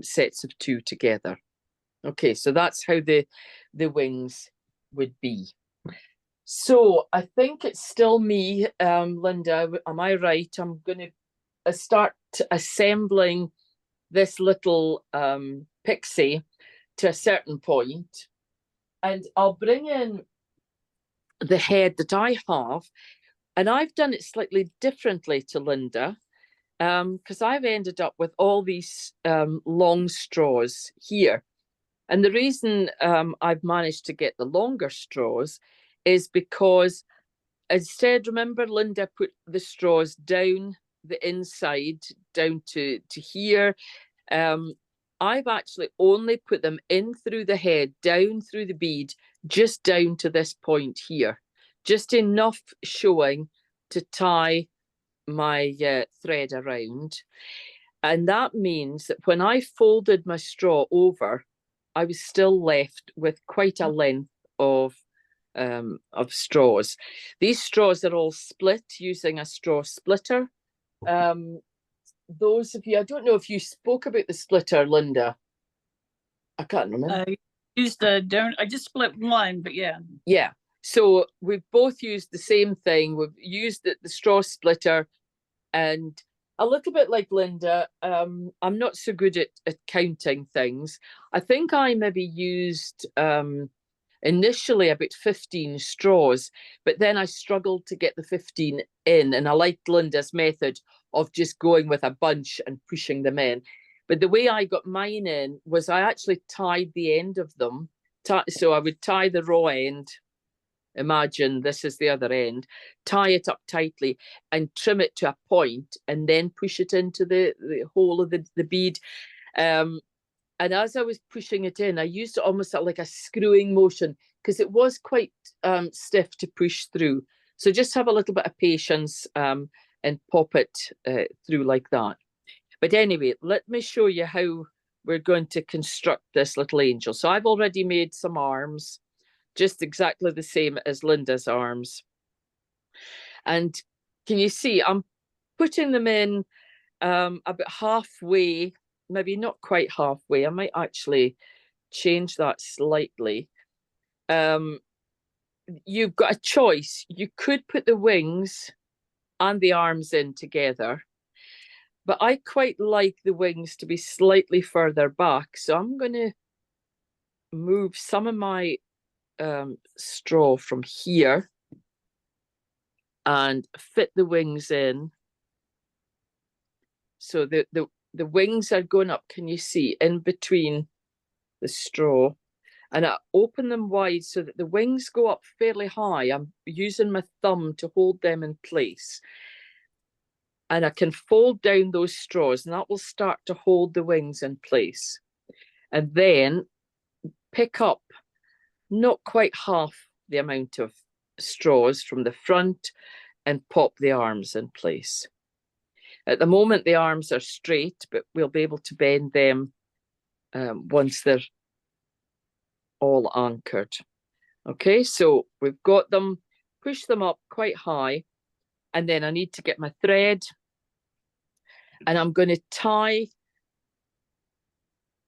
sets of 2 together. Okay, so that's how the wings would be. So I think it's still me, Linda, am I right? I'm going to start assembling this little pixie to a certain point, and I'll bring in the head that I have, and I've done it slightly differently to Linda, because I've ended up with all these long straws here. And the reason I've managed to get the longer straws is because instead, remember, Linda put the straws down the inside, down to here. I've actually only put them in through the head, down through the bead, just down to this point here. Just enough showing to tie my thread around. And that means that when I folded my straw over, I was still left with quite a length of straws. These straws are all split using a straw splitter. Those of you, I don't know if you spoke about the splitter, Linda. I can't remember. I used I just split one, but yeah. Yeah. So we've both used the same thing. We've used the straw splitter, and a little bit like Linda, I'm not so good at counting things. I think I maybe used initially about 15 straws, but then I struggled to get the 15 in, and I liked Linda's method of just going with a bunch and pushing them in. But the way I got mine in was I actually tied the end of them. So I would tie the raw end. Imagine this is the other end, tie it up tightly and trim it to a point, and then push it into the hole of the bead. And as I was pushing it in, I used it almost like a screwing motion, because it was quite stiff to push through. So just have a little bit of patience and pop it through like that. But anyway, let me show you how we're going to construct this little angel. So I've already made some arms, just exactly the same as Linda's arms. And can you see, I'm putting them in about halfway, maybe not quite halfway. I might actually change that slightly. You've got a choice. You could put the wings and the arms in together, but I quite like the wings to be slightly further back. So I'm going to move some of my straw from here and fit the wings in. So the wings are going up, can you see, in between the straw, and I open them wide so that the wings go up fairly high. I'm using my thumb to hold them in place. And I can fold down those straws, and that will start to hold the wings in place. And then pick up not quite half the amount of straws from the front and pop the arms in place. At the moment, the arms are straight, but we'll be able to bend them once they're all anchored. Okay, so we've got them, push them up quite high, and then I need to get my thread, and I'm going to tie.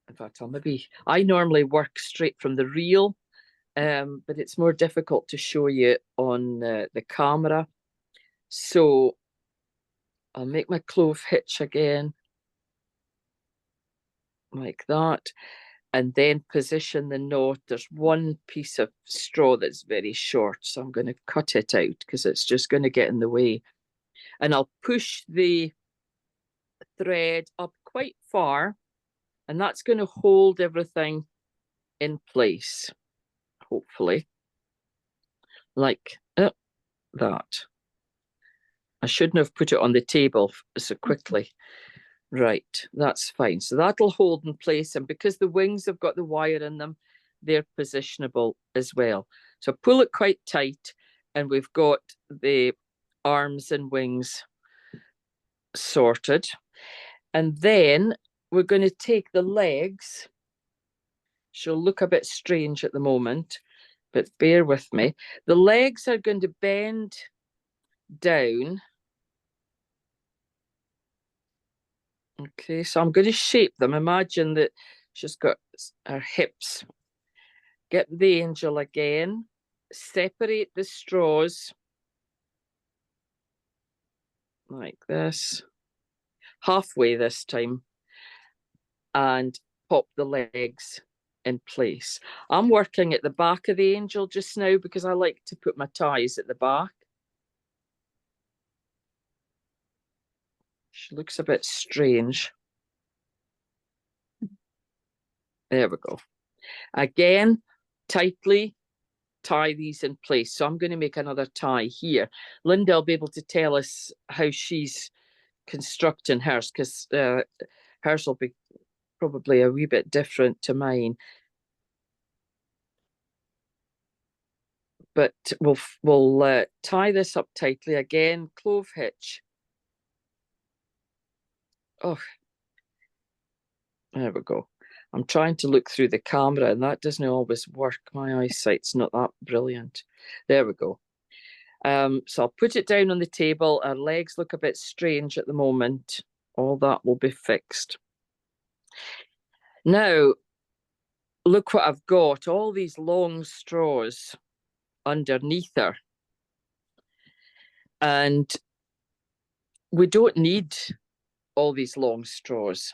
In fact, I normally work straight from the reel, but it's more difficult to show you on the camera. So I'll make my clove hitch again, like that, and then position the knot. There's one piece of straw that's very short, so I'm going to cut it out because it's just going to get in the way. And I'll push the thread up quite far, and that's going to hold everything in place, hopefully, like that. I shouldn't have put it on the table so quickly. Right, that's fine. So that'll hold in place, and because the wings have got the wire in them, they're positionable as well. So pull it quite tight, and we've got the arms and wings sorted. And then we're going to take the legs. She'll look a bit strange at the moment, but bear with me. The legs are going to bend down. Okay, so I'm going to shape them. Imagine that she's got her hips. Get the angel again. Separate the straws like this. Halfway this time. And pop the legs in place. I'm working at the back of the angel just now because I like to put my ties at the back. She looks a bit strange. There we go. Again, tightly tie these in place. So I'm going to make another tie here. Linda will be able to tell us how she's constructing hers, because hers will be probably a wee bit different to mine. But we'll tie this up tightly again, clove hitch. Oh, there we go. I'm trying to look through the camera, and that doesn't always work. My eyesight's not that brilliant. There we go. So I'll put it down on the table. Our legs look a bit strange at the moment. All that will be fixed. Now, look what I've got. All these long straws underneath her. And we don't need all these long straws.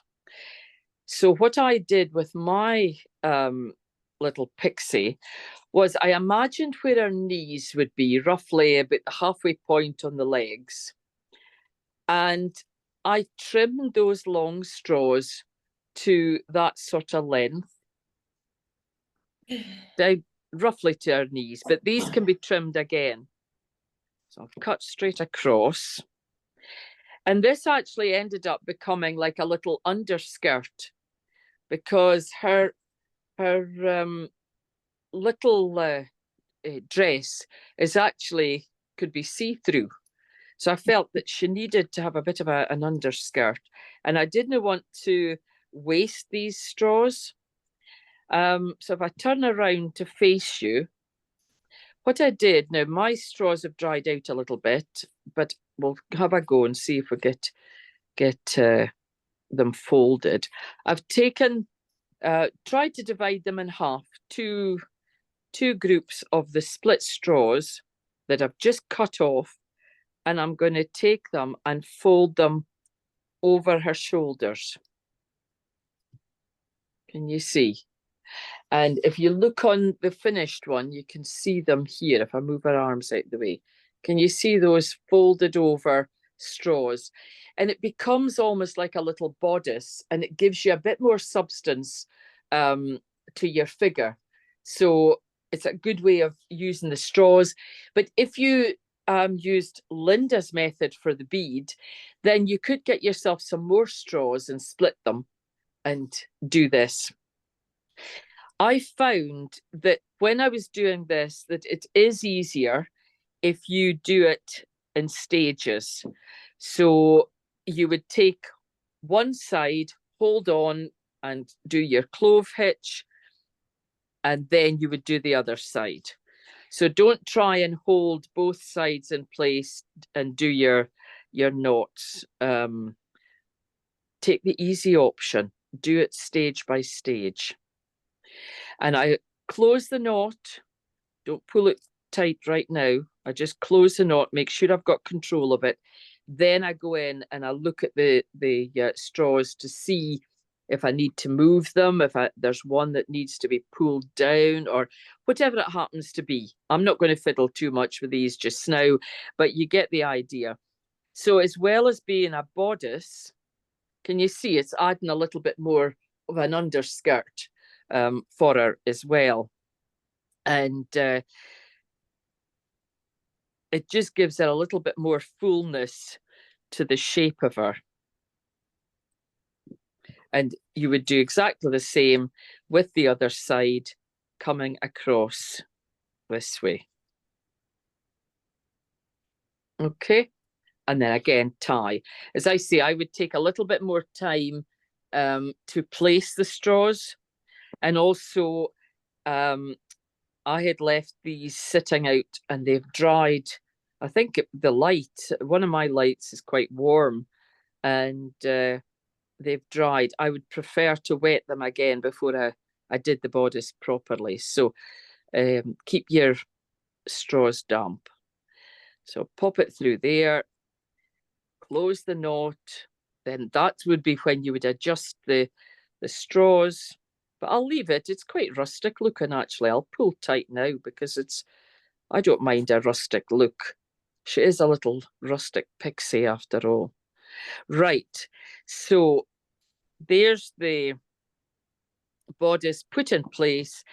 So what I did with my little Pixie was I imagined where her knees would be, roughly about the halfway point on the legs. And I trimmed those long straws to that sort of length, down roughly to her knees, but these can be trimmed again. So I've cut straight across. And this actually ended up becoming like a little underskirt, because her little dress is actually could be see-through. So I felt that she needed to have a bit of an underskirt, and I didn't want to waste these straws. So if I turn around to face you, what I did, now my straws have dried out a little bit, but we'll have a go and see if we get them folded. I've taken, tried to divide them in half, two groups of the split straws that I've just cut off, and I'm going to take them and fold them over her shoulders. Can you see? And if you look on the finished one, you can see them here. If I move her arms out the way, can you see those folded over straws? And it becomes almost like a little bodice, and it gives you a bit more substance to your figure. So it's a good way of using the straws. But if you used Linda's method for the bead, then you could get yourself some more straws and split them and do this. I found that when I was doing this, that it is easier if you do it in stages. So you would take one side, hold on and do your clove hitch, and then you would do the other side. So don't try and hold both sides in place and do your knots. Take the easy option. Do it stage by stage. And I close the knot. Don't pull it tight right now. I just close the knot, make sure I've got control of it. Then I go in and I look at the straws to see if I need to move them, if there's one that needs to be pulled down or whatever it happens to be. I'm not going to fiddle too much with these just now, but you get the idea. So as well as being a bodice, can you see it's adding a little bit more of an underskirt for her as well. And it just gives her a little bit more fullness to the shape of her. And you would do exactly the same with the other side coming across this way. Okay. And then again, tie. As I say, I would take a little bit more time to place the straws. And also, I had left these sitting out and they've dried. I think the light, one of my lights is quite warm and they've dried. I would prefer to wet them again before I did the bodice properly. So keep your straws damp. So pop it through there, close the knot. Then that would be when you would adjust the straws. But I'll leave it. It's quite rustic looking, actually. I'll pull tight now because I don't mind a rustic look. She is a little rustic pixie after all. Right. So there's the bodice put in place.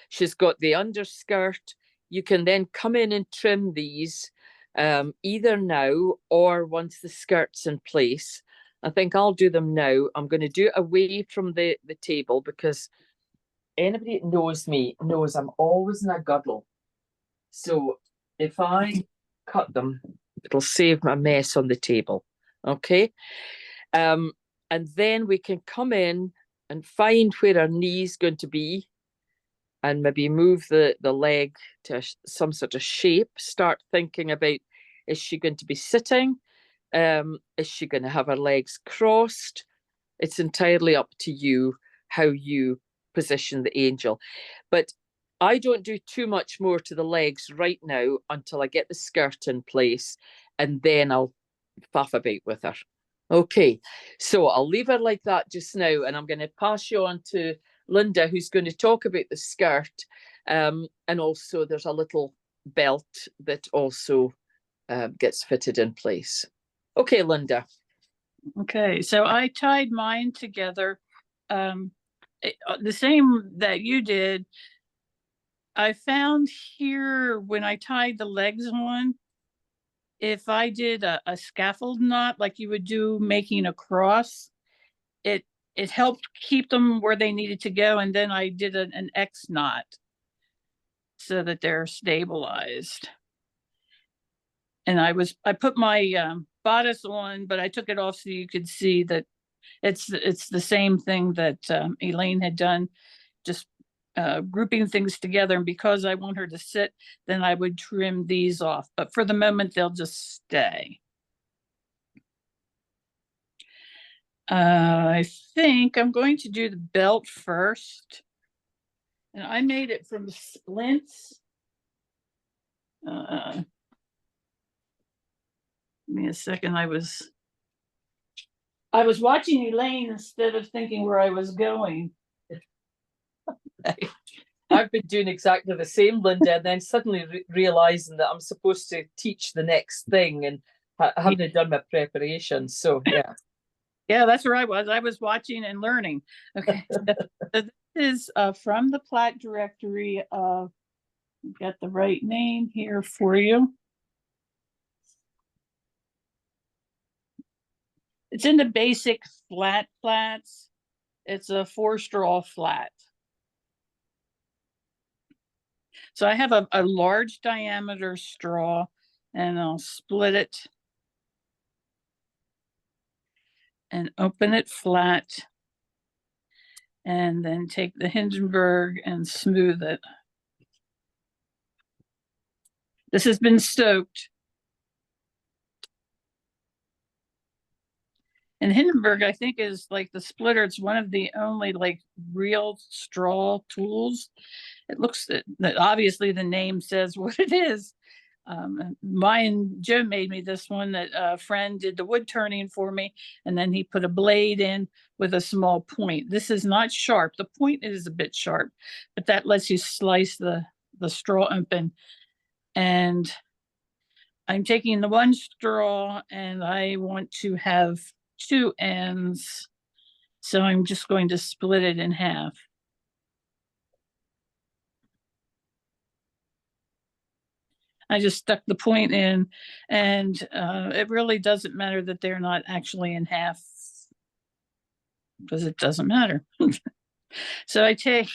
She's got the underskirt. You can then come in and trim these either now or once the skirt's in place. I think I'll do them now. I'm going to do it away from the table because anybody that knows me knows I'm always in a guddle. So if I cut them, it'll save my mess on the table. Okay. And then we can come in and find where our knee's going to be and maybe move the leg to some sort of shape. Start thinking about, is she going to be sitting? Is she going to have her legs crossed? It's entirely up to you how you position the angel. But I don't do too much more to the legs right now until I get the skirt in place, and then I'll faff about with her. Okay, so I'll leave her like that just now, and I'm going to pass you on to Linda, who's going to talk about the skirt. And also there's a little belt that also gets fitted in place. Okay, Linda. Okay, so I tied mine together the same that you did. I found here when I tied the legs on, if I did a scaffold knot like you would do making a cross, it helped keep them where they needed to go. And then I did an X knot so that they're stabilized. And I put my bodice on, but I took it off so you could see that it's the same thing that Elaine had done, just grouping things together. And because I want her to sit, then I would trim these off. But for the moment, they'll just stay. I think I'm going to do the belt first. And I made it from splints. Give me a second. I was watching Elaine instead of thinking where I was going. I've been doing exactly the same, Linda, and then suddenly realizing that I'm supposed to teach the next thing and haven't done my preparation. So yeah. Yeah, that's where I was. I was watching and learning. Okay. is from the plat directory of, get the right name here for you. It's in the basic flat plats. It's a 4-straw flat. So I have a large diameter straw, and I'll split it and open it flat, and then take the Hindenburg and smooth it. This has been stoked. And Hindenburg, I think, is like the splitter. It's one of the only like real straw tools. It looks that obviously the name says what it is. Mine, Joe made me this one that a friend did the wood turning for me, and then he put a blade in with a small point. This is not sharp. The point is a bit sharp, but that lets you slice the straw open. And I'm taking the one straw and I want to have 2 ends. So I'm just going to split it in half. I just stuck the point in, and it really doesn't matter that they're not actually in half, because it doesn't matter. So I take,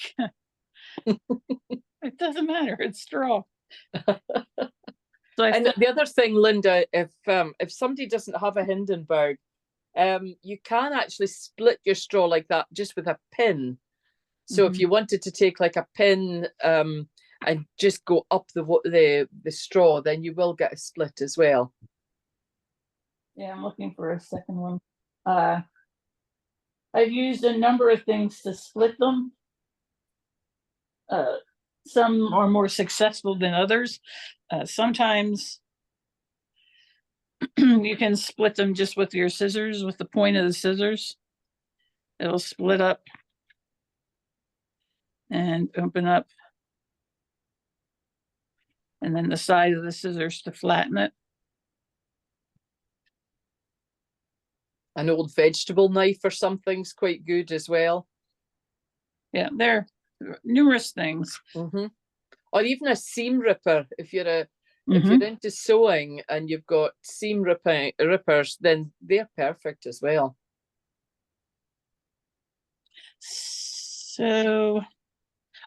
it doesn't matter, it's straw. So And the other thing, Linda, if somebody doesn't have a Hindenburg, you can actually split your straw like that just with a pin. So if you wanted to take like a pin and just go up the straw, then you will get a split as well. Yeah, I'm looking for a second one. I've used a number of things to split them. Some are more successful than others. Sometimes you can split them just with your scissors, with the point of the scissors. It'll split up and open up. And then the side of the scissors to flatten it. An old vegetable knife or something's quite good as well. Yeah, there are numerous things. Or even a seam ripper. If you're into sewing and you've got seam rippers, then they're perfect as well. So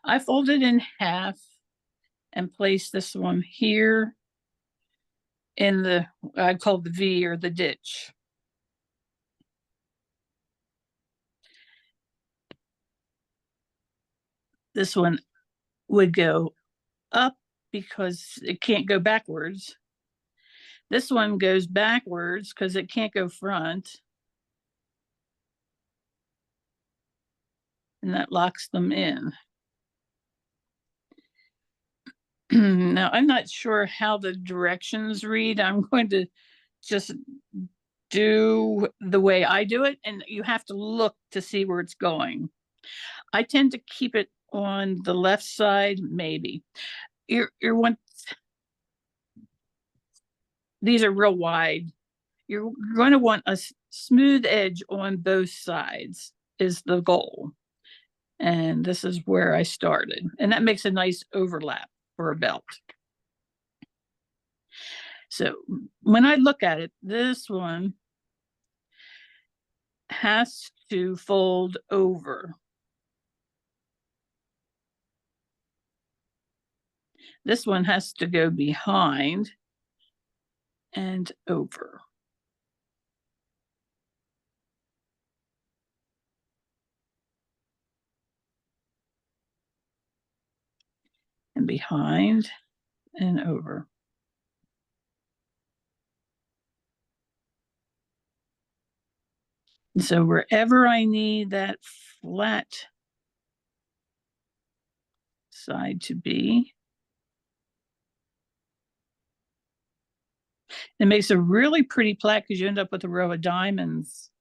I folded in half and placed this one here in the, I call the V, or the ditch. This one would go up because it can't go backwards. This one goes backwards because it can't go front. And that locks them in. Now, I'm not sure how the directions read. I'm going to just do the way I do it, and you have to look to see where it's going. I tend to keep it on the left side, maybe. You're one. These are real wide. You're going to want a smooth edge on both sides is the goal. And this is where I started. And that makes a nice overlap for a belt. So when I look at it, this one has to fold over. This one has to go behind and over. And behind and over. And so wherever I need that flat side to be, it makes a really pretty plaque because you end up with a row of diamonds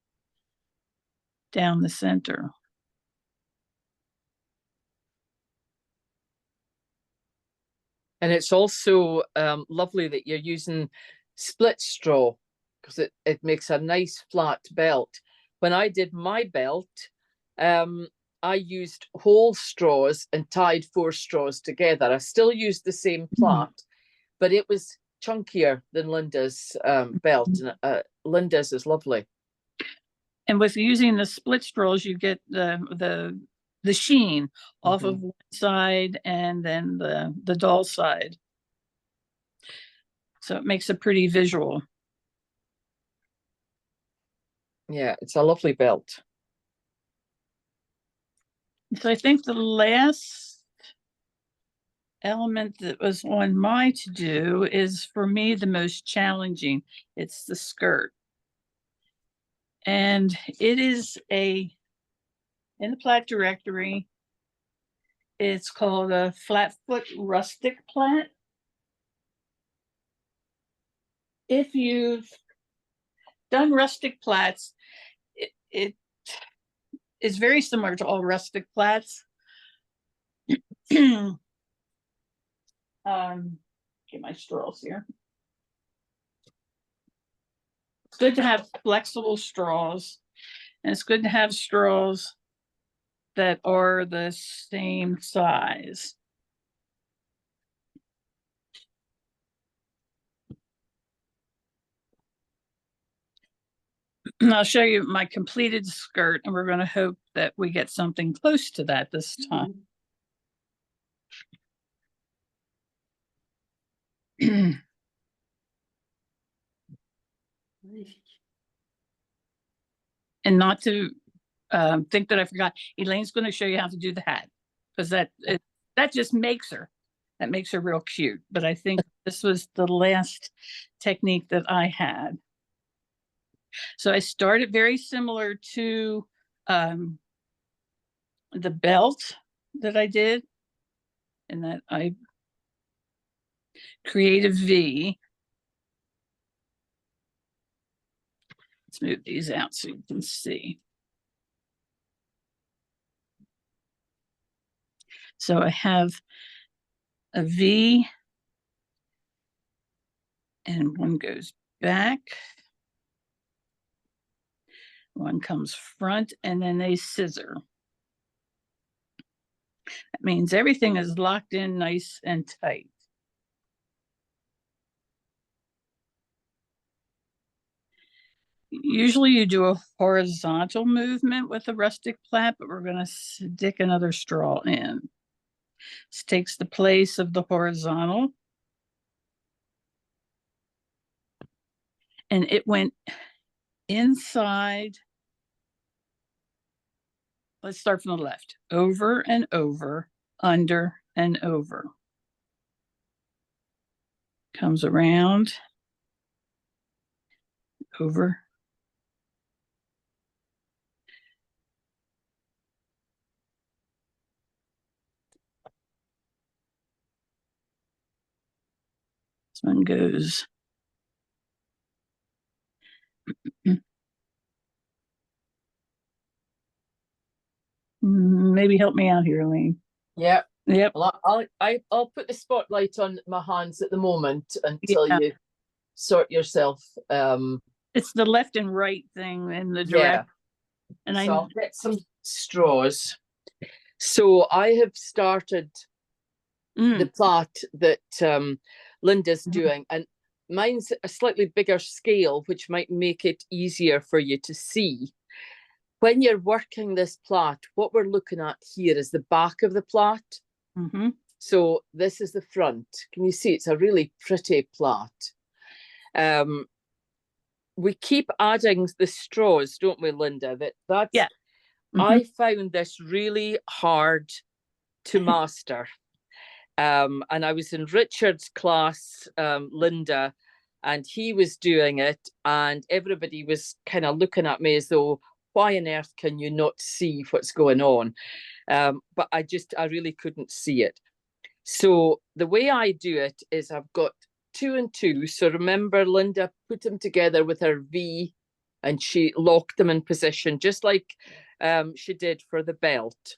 down the center. And it's also lovely that you're using split straw because it makes a nice flat belt. When I did my belt, I used whole straws and tied 4 straws together. I still used the same plait, but it was chunkier than Linda's belt. And Linda's is lovely. And with using the split straws, you get the sheen off of one side and then the doll side. So it makes a pretty visual. Yeah, it's a lovely belt. So I think the last element that was on my to-do is, for me, the most challenging. It's the skirt. And it is in the plait directory, it's called a flat-foot rustic plait. If you've done rustic plaits, it is very similar to all rustic plaits. Get my straws here. It's good to have flexible straws, and it's good to have straws that are the same size. And I'll show you my completed skirt, and we're going to hope that we get something close to that this time. And not to think that I forgot, Elaine's going to show you how to do the hat, because that just makes her. That makes her real cute. But I think this was the last technique that I had. So I started very similar to the belt that I did, and that I create a V. Let's move these out so you can see. So I have a V, and one goes back. One comes front, and then they scissor. That means everything is locked in nice and tight. Usually you do a horizontal movement with a rustic plait, but we're going to stick another straw in. This takes the place of the horizontal. And it went inside. Let's start from the left. Over and over, under and over. Comes around, over. This one goes. Maybe help me out here, Elaine. Yeah. Yep. Well, I'll put the spotlight on my hands at the moment until you sort yourself. It's the left and right thing in the Yeah. direct. And so I'll get some straws. So I have started the plait that Linda's doing, and mine's a slightly bigger scale, which might make it easier for you to see. When you're working this plait, what we're looking at here is the back of the plait. So this is the front. Can you see? It's a really pretty plait. We keep adding the straws, don't we, Linda? That's yeah. I found this really hard to master. And I was in Richard's class, Linda, and he was doing it, and everybody was kind of looking at me as though, why on earth can you not see what's going on? But I really couldn't see it. So the way I do it is I've got 2 and 2. So remember, Linda put them together with her V, and she locked them in position, just like she did for the belt.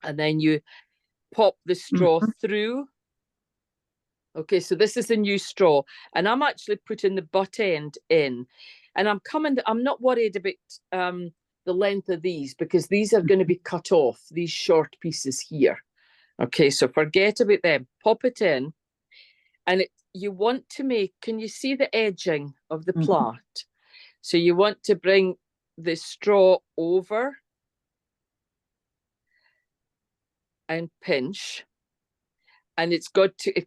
And then you pop the straw through. Okay, so this is the new straw, and I'm actually putting the butt end in, and I'm not worried about the length of these because these are going to be cut off, these short pieces here. Okay, so forget about them. Pop it in. And you want to make, can you see the edging of the plait? So you want to bring the straw over and pinch. And it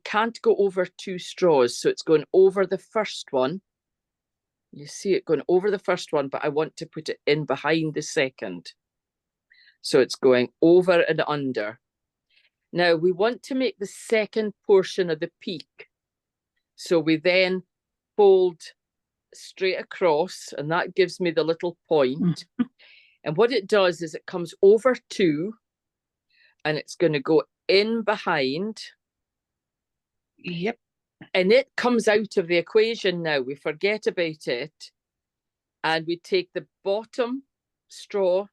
can't go over 2 straws. So it's going over the first one. You see it going over the first one, but I want to put it in behind the second. So it's going over and under. Now we want to make the second portion of the peak. So we then fold straight across, and that gives me the little point. And what it does is it comes over 2, and it's going to go in behind. Yep. And it comes out of the equation now. We forget about it. And we take the bottom straw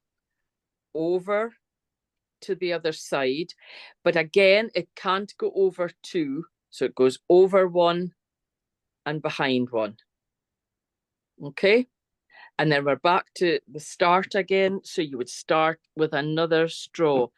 over to the other side. But again, it can't go over 2. So it goes over 1 and behind 1. Okay. And then we're back to the start again. So you would start with another straw.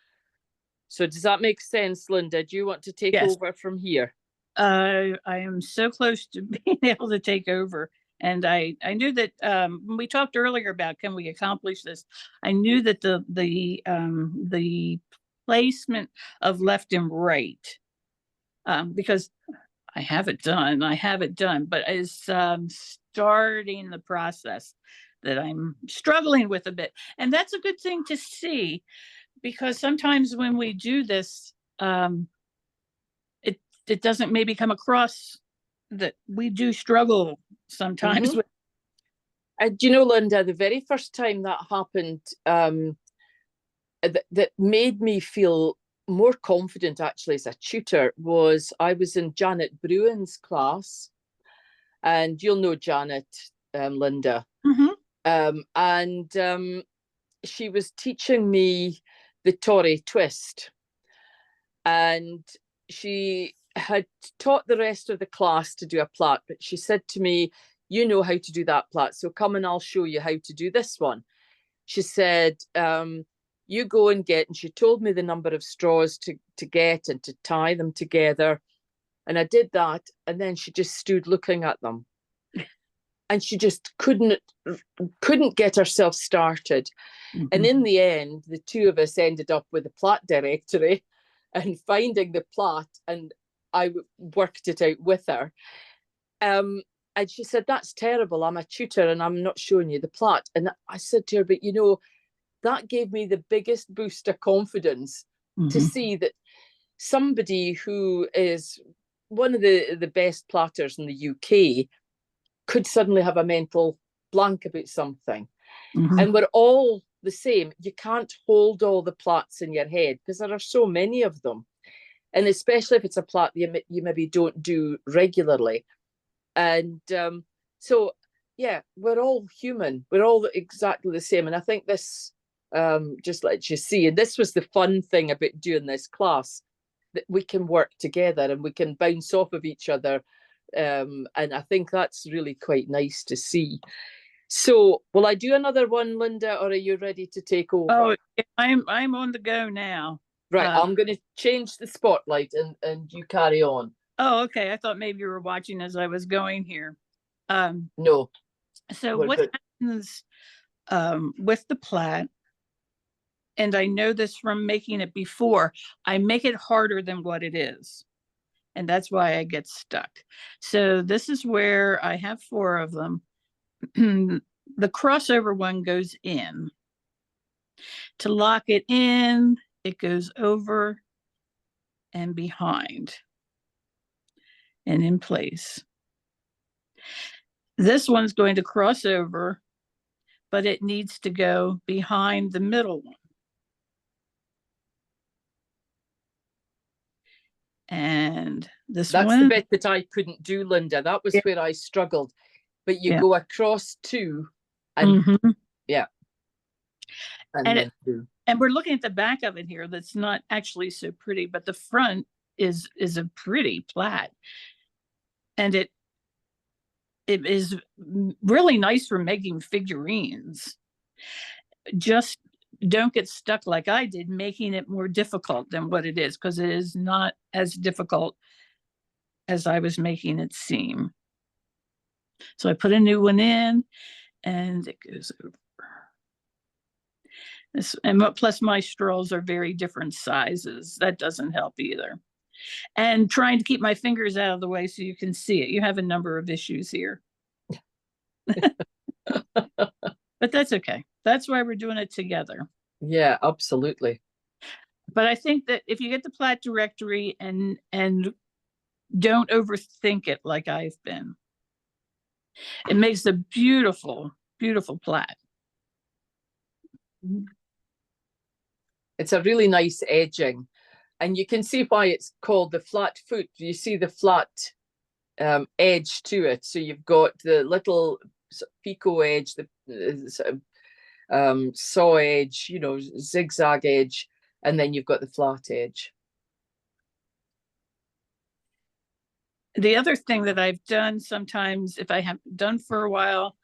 So does that make sense, Linda? Do you want to take over from here? I am so close to being able to take over. And I knew that when we talked earlier about can we accomplish this, I knew that the placement of left and right, because I have it done, but it's starting the process that I'm struggling with a bit. And that's a good thing to see, because sometimes when we do this, it doesn't maybe come across that we do struggle sometimes with. Do you know, Linda, the very first time that happened, that made me feel more confident actually as a tutor was I was in Janet Bruin's class, and you'll know Janet, Linda. She was teaching me the Tory twist, and she had taught the rest of the class to do a plait, but she said to me, you know how to do that plait, so come and I'll show you how to do this one. She said, you go and get, and she told me the number of straws to get and to tie them together. And I did that, and then she just stood looking at them. And she just couldn't get herself started. And in the end, the two of us ended up with a plait directory and finding the plait, and I worked it out with her. And she said, that's terrible. I'm a tutor and I'm not showing you the plait. And I said to her, but you know, that gave me the biggest boost of confidence to see that somebody who is one of the best platters in the UK could suddenly have a mental blank about something. And we're all the same. You can't hold all the plaits in your head because there are so many of them. And especially if it's a plait you maybe don't do regularly. And so, yeah, we're all human. We're all exactly the same. And I think this just lets you see, and this was the fun thing about doing this class, that we can work together and we can bounce off of each other. And I think that's really quite nice to see. So will I do another one, Linda, or are you ready to take over? Oh, I'm on the go now. Right, I'm going to change the spotlight and you carry on. Oh, okay. I thought maybe you were watching as I was going here. No. So what happens with the plait, and I know this from making it before, I make it harder than what it is. And that's why I get stuck. So this is where I have 4 of them. The crossover one goes in. To lock it in, it goes over and behind and in place. This one's going to cross over, but it needs to go behind the middle one. And that's the bit that I couldn't do, Linda. That was where I struggled. But you go across 2 and and we're looking at the back of it here. That's not actually so pretty, but the front is a pretty plait, and it is really nice for making figurines. just don't get stuck like I did, making it more difficult than what it is, because it is not as difficult as I was making it seem. So I put a new one in and it goes over. This, and plus my straws are very different sizes. That doesn't help either. And trying to keep my fingers out of the way so you can see it. You have a number of issues here. But that's okay. That's why we're doing it together. Yeah, absolutely. But I think that if you get the plat directory and don't overthink it like I've been, it makes a beautiful, beautiful plat. It's a really nice edging. And you can see why it's called the flat foot. You see the flat edge to it. So you've got the little picot edge, the saw edge, you know, zigzag edge, and then you've got the flat edge. The other thing that I've done sometimes, if I have done for a while,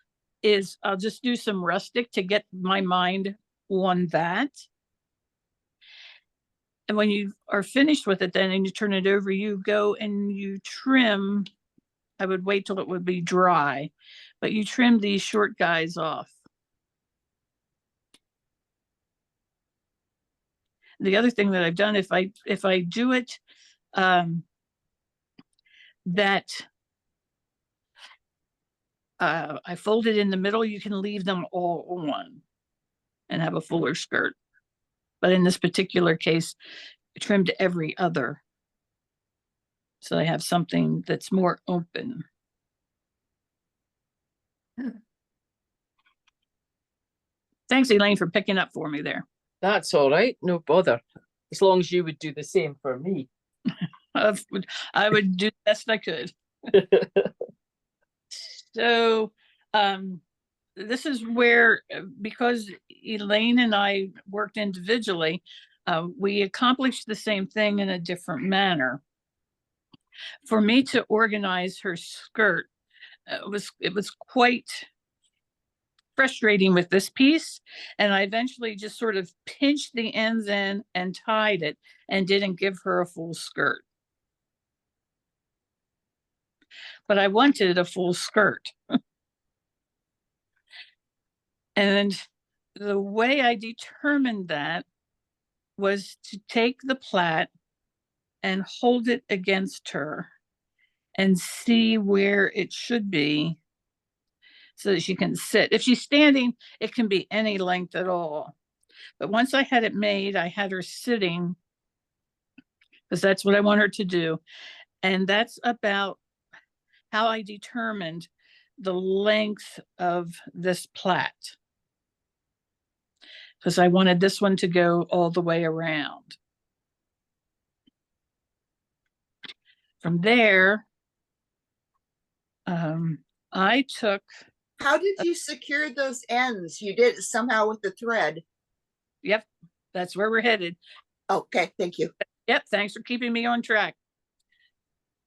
is I'll just do some rustic to get my mind on that. And when you are finished with it then and you turn it over, you go and you trim. I would wait till it would be dry, but you trim these short guys off. The other thing that I've done, if I do it, that I fold it in the middle, you can leave them all on and have a fuller skirt. But in this particular case, I trimmed every other. So I have something that's more open. Thanks, Elaine, for picking up for me there. That's all right. No bother. As long as you would do the same for me. I would do the best I could. So this is where, because Elaine and I worked individually, we accomplished the same thing in a different manner. For me to organize her skirt, it was quite frustrating with this piece, and I eventually just sort of pinched the ends in and tied it and didn't give her a full skirt. But I wanted a full skirt. And the way I determined that was to take the plait and hold it against her and see where it should be so that she can sit. If she's standing, it can be any length at all. But once I had it made, I had her sitting because that's what I want her to do. And that's about how I determined the length of this plait, because I wanted this one to go all the way around. From there, I took. How did you secure those ends? You did it somehow with the thread. Yep, that's where we're headed. Okay, thank you. Yep, thanks for keeping me on track.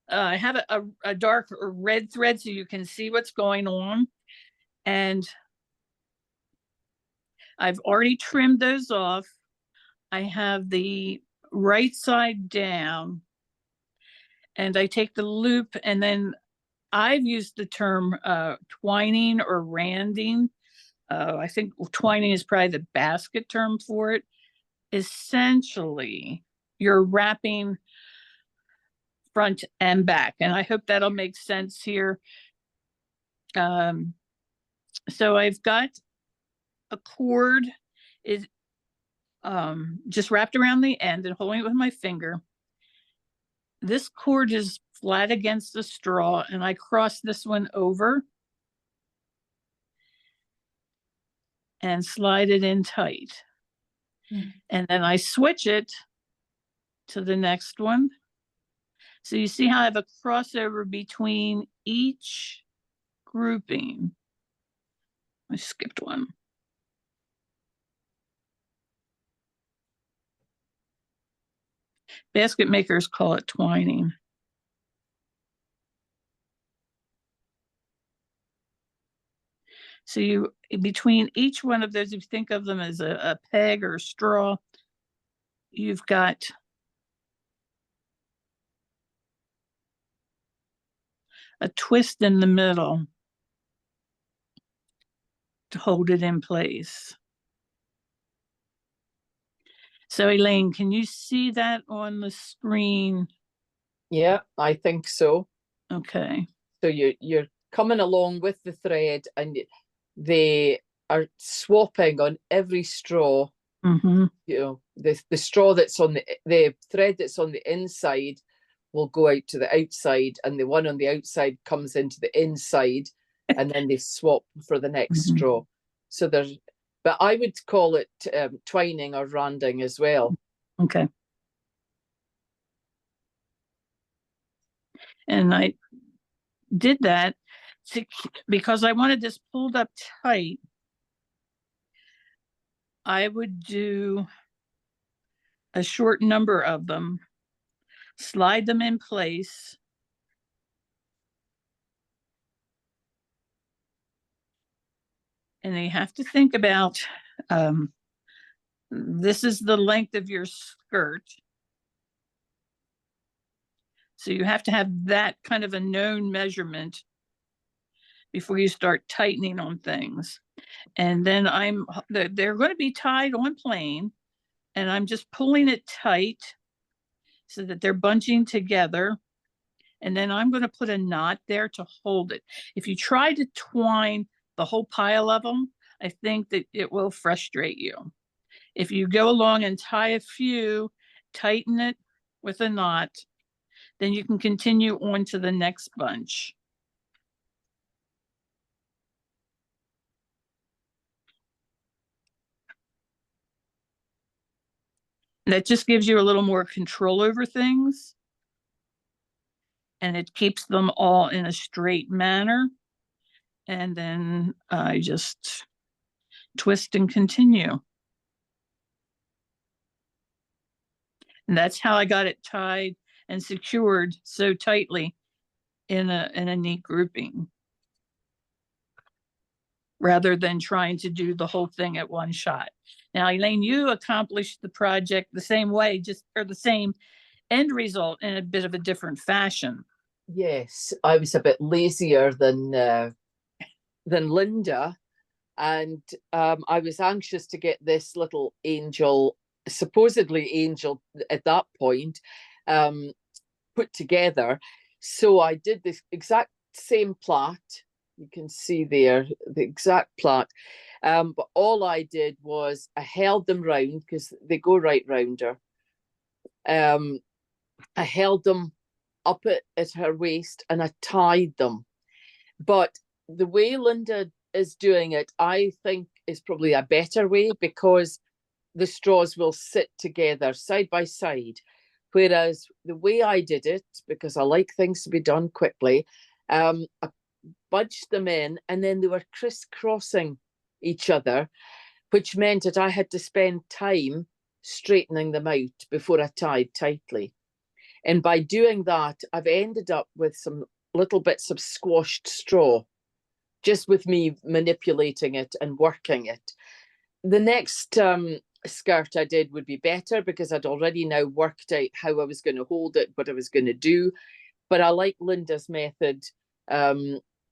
I have a dark red thread so you can see what's going on. And I've already trimmed those off. I have the right side down. And I take the loop, and then I've used the term twining or randing. I think twining is probably the basket term for it. Essentially, you're wrapping front and back, and I hope that'll make sense here. So I've got a cord is just wrapped around the end and holding it with my finger. This cord is flat against the straw, and I cross this one over and slide it in tight. And then I switch it to the next one. So you see how I have a crossover between each grouping. I skipped one. Basket makers call it twining. So you, between each one of those, if you think of them as a peg or a straw, you've got a twist in the middle to hold it in place. So Elaine, can you see that on the screen? Yeah, I think so. Okay. So you're coming along with the thread, and they are swapping on every straw. Mm-hmm. You know, the straw that's on the thread that's on the inside will go out to the outside, and the one on the outside comes into the inside, and then they swap for the next Mhm. straw. So there's, but I would call it twining or randing as well. Okay. And I did that because I wanted this pulled up tight. I would do a short number of them, slide them in place, and you have to think about this is the length of your skirt. So you have to have that kind of a known measurement before you start tightening on things. And then they're going to be tied on plain, and I'm just pulling it tight so that they're bunching together. And then I'm going to put a knot there to hold it. If you try to twine the whole pile of them, I think that it will frustrate you. If you go along and tie a few, tighten it with a knot, then you can continue on to the next bunch. And that just gives you a little more control over things. And it keeps them all in a straight manner. And then I just twist and continue. And that's how I got it tied and secured so tightly in a neat grouping, rather than trying to do the whole thing at one shot. Now, Elaine, you accomplished the project the same way, or the same end result in a bit of a different fashion. Yes, I was a bit lazier than Linda, and I was anxious to get this little angel, supposedly angel at that point, put together. So I did this exact same plait. You can see there the exact plait. But all I did was I held them round because they go right round her. I held them up at her waist and I tied them. But the way Linda is doing it, I think is probably a better way, because the straws will sit together side by side. Whereas the way I did it, because I like things to be done quickly, I budged them in and then they were crisscrossing each other, which meant that I had to spend time straightening them out before I tied tightly. And by doing that, I've ended up with some little bits of squashed straw, just with me manipulating it and working it. The next skirt I did would be better because I'd already now worked out how I was going to hold it, what I was going to do. But I like Linda's method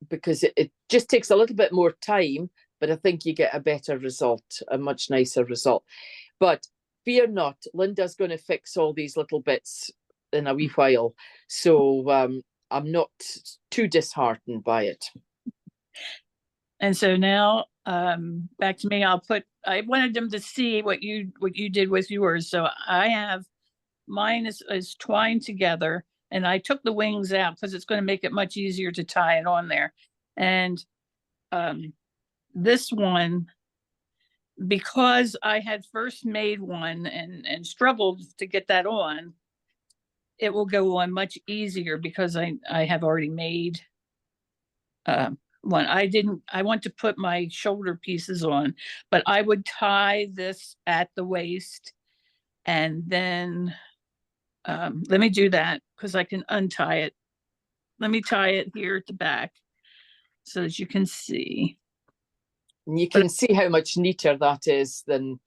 because it just takes a little bit more time, but I think you get a better result, a much nicer result. But fear not, Linda's going to fix all these little bits in a wee while. So I'm not too disheartened by it. And so now back to me, I wanted them to see what you did with yours. So I have, mine is twined together, and I took the wings out because it's going to make it much easier to tie it on there. And this one, because I had first made one and struggled to get that on, it will go on much easier because I have already made one. I want to put my shoulder pieces on, but I would tie this at the waist, and then let me do that because I can untie it. Let me tie it here at the back so that you can see. And you can see how much neater that is than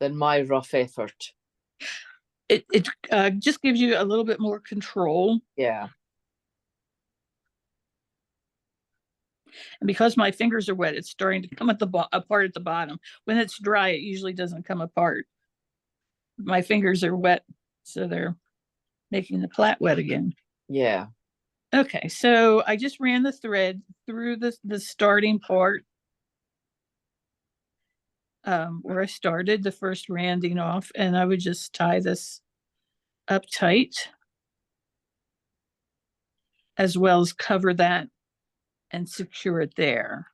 my rough effort. It just gives you a little bit more control. Yeah. And because my fingers are wet, it's starting to come apart at the bottom. When it's dry, it usually doesn't come apart. My fingers are wet, so they're making the plait wet again. Yeah. Okay, so I just ran the thread through the starting part where I started the first randing off, and I would just tie this up tight, as well as cover that and secure it there.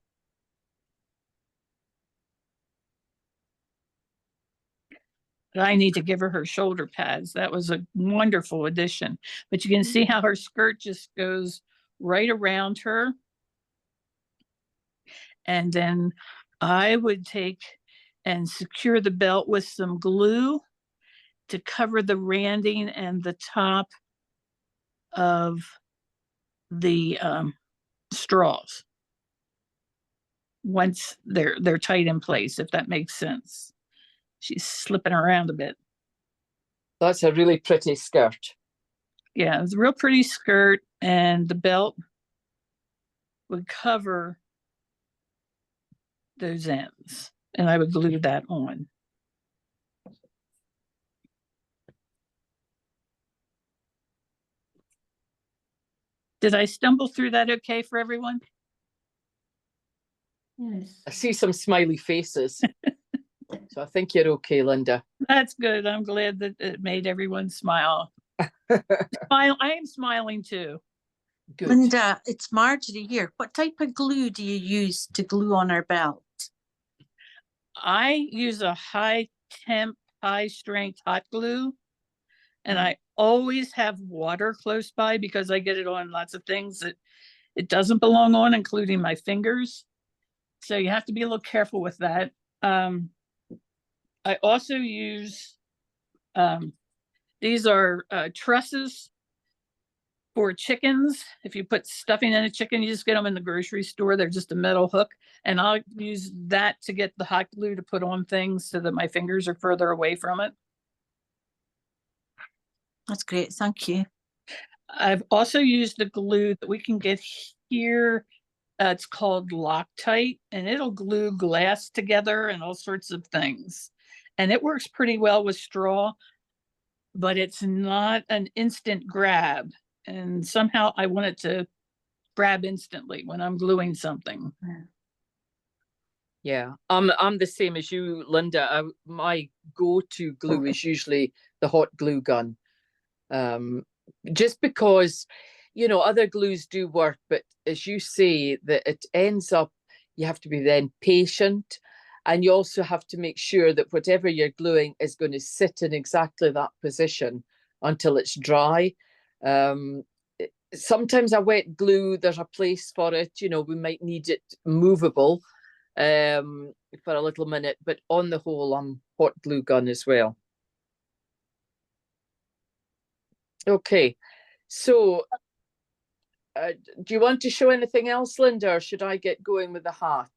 But I need to give her shoulder pads. That was a wonderful addition. But you can see how her skirt just goes right around her. And then I would take and secure the belt with some glue to cover the randing and the top of the straws once they're tight in place, if that makes sense. She's slipping around a bit. That's a really pretty skirt. Yeah, it's a real pretty skirt, and the belt would cover those ends, and I would glue that on. Did I stumble through that okay for everyone? Yes. I see some smiley faces. So I think you're okay, Linda. That's good. I'm glad that it made everyone smile. I am smiling too. Good. Linda, it's Marjorie here. What type of glue do you use to glue on our belt? I use a high temp, high strength hot glue, and I always have water close by because I get it on lots of things that it doesn't belong on, including my fingers. So you have to be a little careful with that. I also use, these are trusses for chickens. If you put stuffing in a chicken, you just get them in the grocery store. They're just a metal hook. And I'll use that to get the hot glue to put on things so that my fingers are further away from it. That's great. Thank you. I've also used the glue that we can get here. It's called Loctite, and it'll glue glass together and all sorts of things. And it works pretty well with straw, but it's not an instant grab. And somehow I want it to grab instantly when I'm gluing something. Yeah, I'm the same as you, Linda. My go-to glue is usually the hot glue gun. Just because, you know, other glues do work, but as you say, that it ends up, you have to be then patient, and you also have to make sure that whatever you're gluing is going to sit in exactly that position until it's dry. Sometimes a wet glue, there's a place for it, you know, we might need it movable for a little minute, but on the whole, I'm hot glue gun as well. Okay, so do you want to show anything else, Linda, or should I get going with the hat?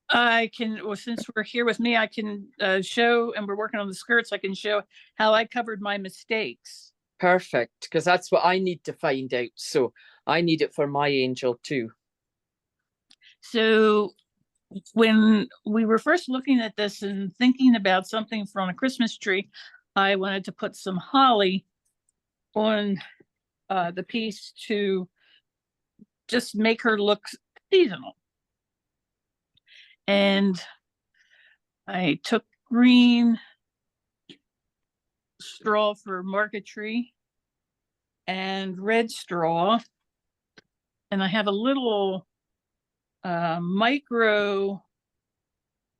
I can, well, since we're here with me, I can show, and we're working on the skirts, I can show how I covered my mistakes. Perfect, because that's what I need to find out. So I need it for my angel too. So when we were first looking at this and thinking about something for on a Christmas tree, I wanted to put some holly on the piece to just make her look seasonal. And I took green straw for marquetry and red straw, and I have a little micro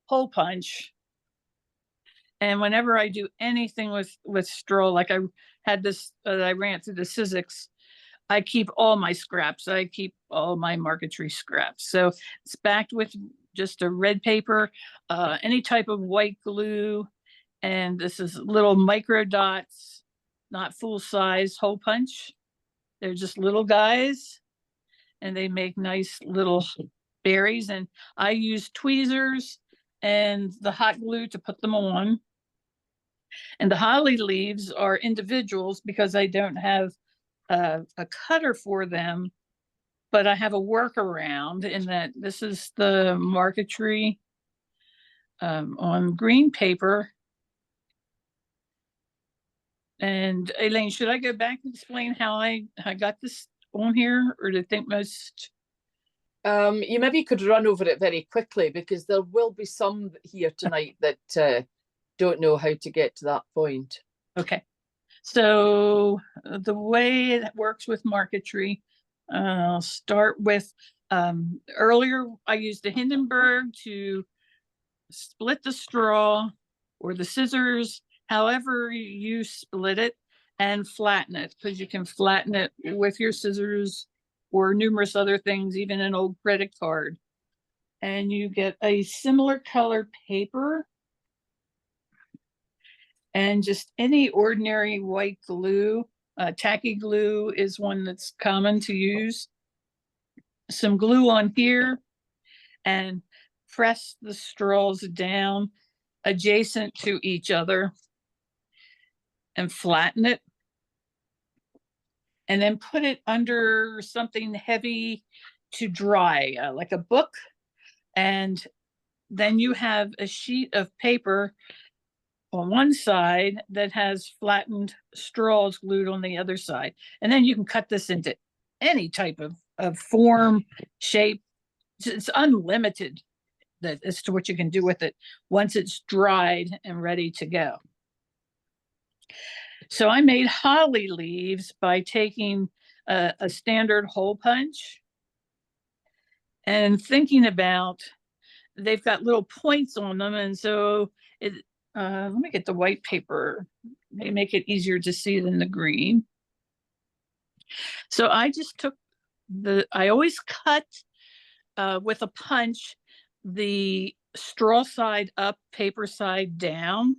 hole punch, and whenever I do anything with straw, like I had this I ran through the Sizzix, I keep all my scraps. I keep all my marquetry scraps. So it's backed with just a red paper, any type of white glue, and this is little micro dots, not full size hole punch. They're just little guys, and they make nice little berries, and I use tweezers and the hot glue to put them on. And the holly leaves are individuals because I don't have a cutter for them, but I have a workaround in that this is the marquetry on green paper. And Elaine, should I go back and explain how I got this on here, or do you think most? You maybe could run over it very quickly, because there will be some here tonight that don't know how to get to that point. Okay, so the way it works with marquetry, I'll start with earlier I used a Hindenburg to split the straw, or the scissors, however you split it, and flatten it, because you can flatten it with your scissors or numerous other things, even an old credit card. And you get a similar color paper and just any ordinary white glue. Tacky glue is one that's common to use. Some glue on here, and press the straws down adjacent to each other and flatten it. And then put it under something heavy to dry, like a book. And then you have a sheet of paper on one side that has flattened straws glued on the other side. And then you can cut this into any type of form, shape. It's unlimited as to what you can do with it once it's dried and ready to go. So I made holly leaves by taking a standard hole punch and thinking about, they've got little points on them. And so let me get the white paper. They make it easier to see than the green. So I just took I always cut with a punch, the straw side up, paper side down.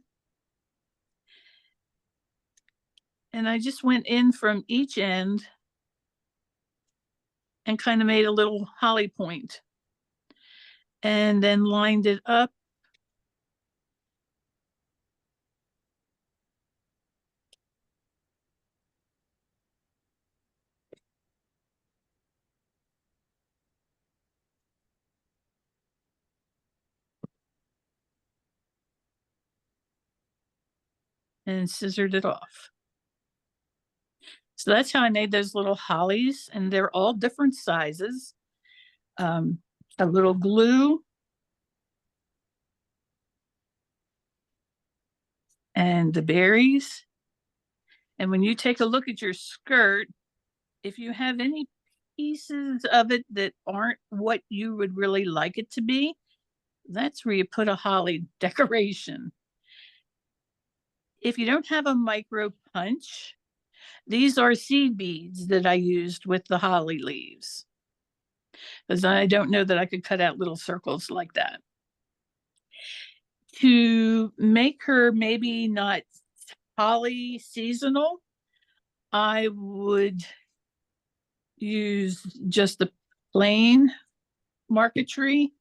And I just went in from each end and kind of made a little holly point, and then lined it up. And scissored it off. So that's how I made those little hollies, and they're all different sizes. A little glue, and the berries. And when you take a look at your skirt, if you have any pieces of it that aren't what you would really like it to be, that's where you put a holly decoration. If you don't have a micro punch, these are seed beads that I used with the holly leaves, because I don't know that I could cut out little circles like that. To make her maybe not holly seasonal, I would use just the plain marquetry,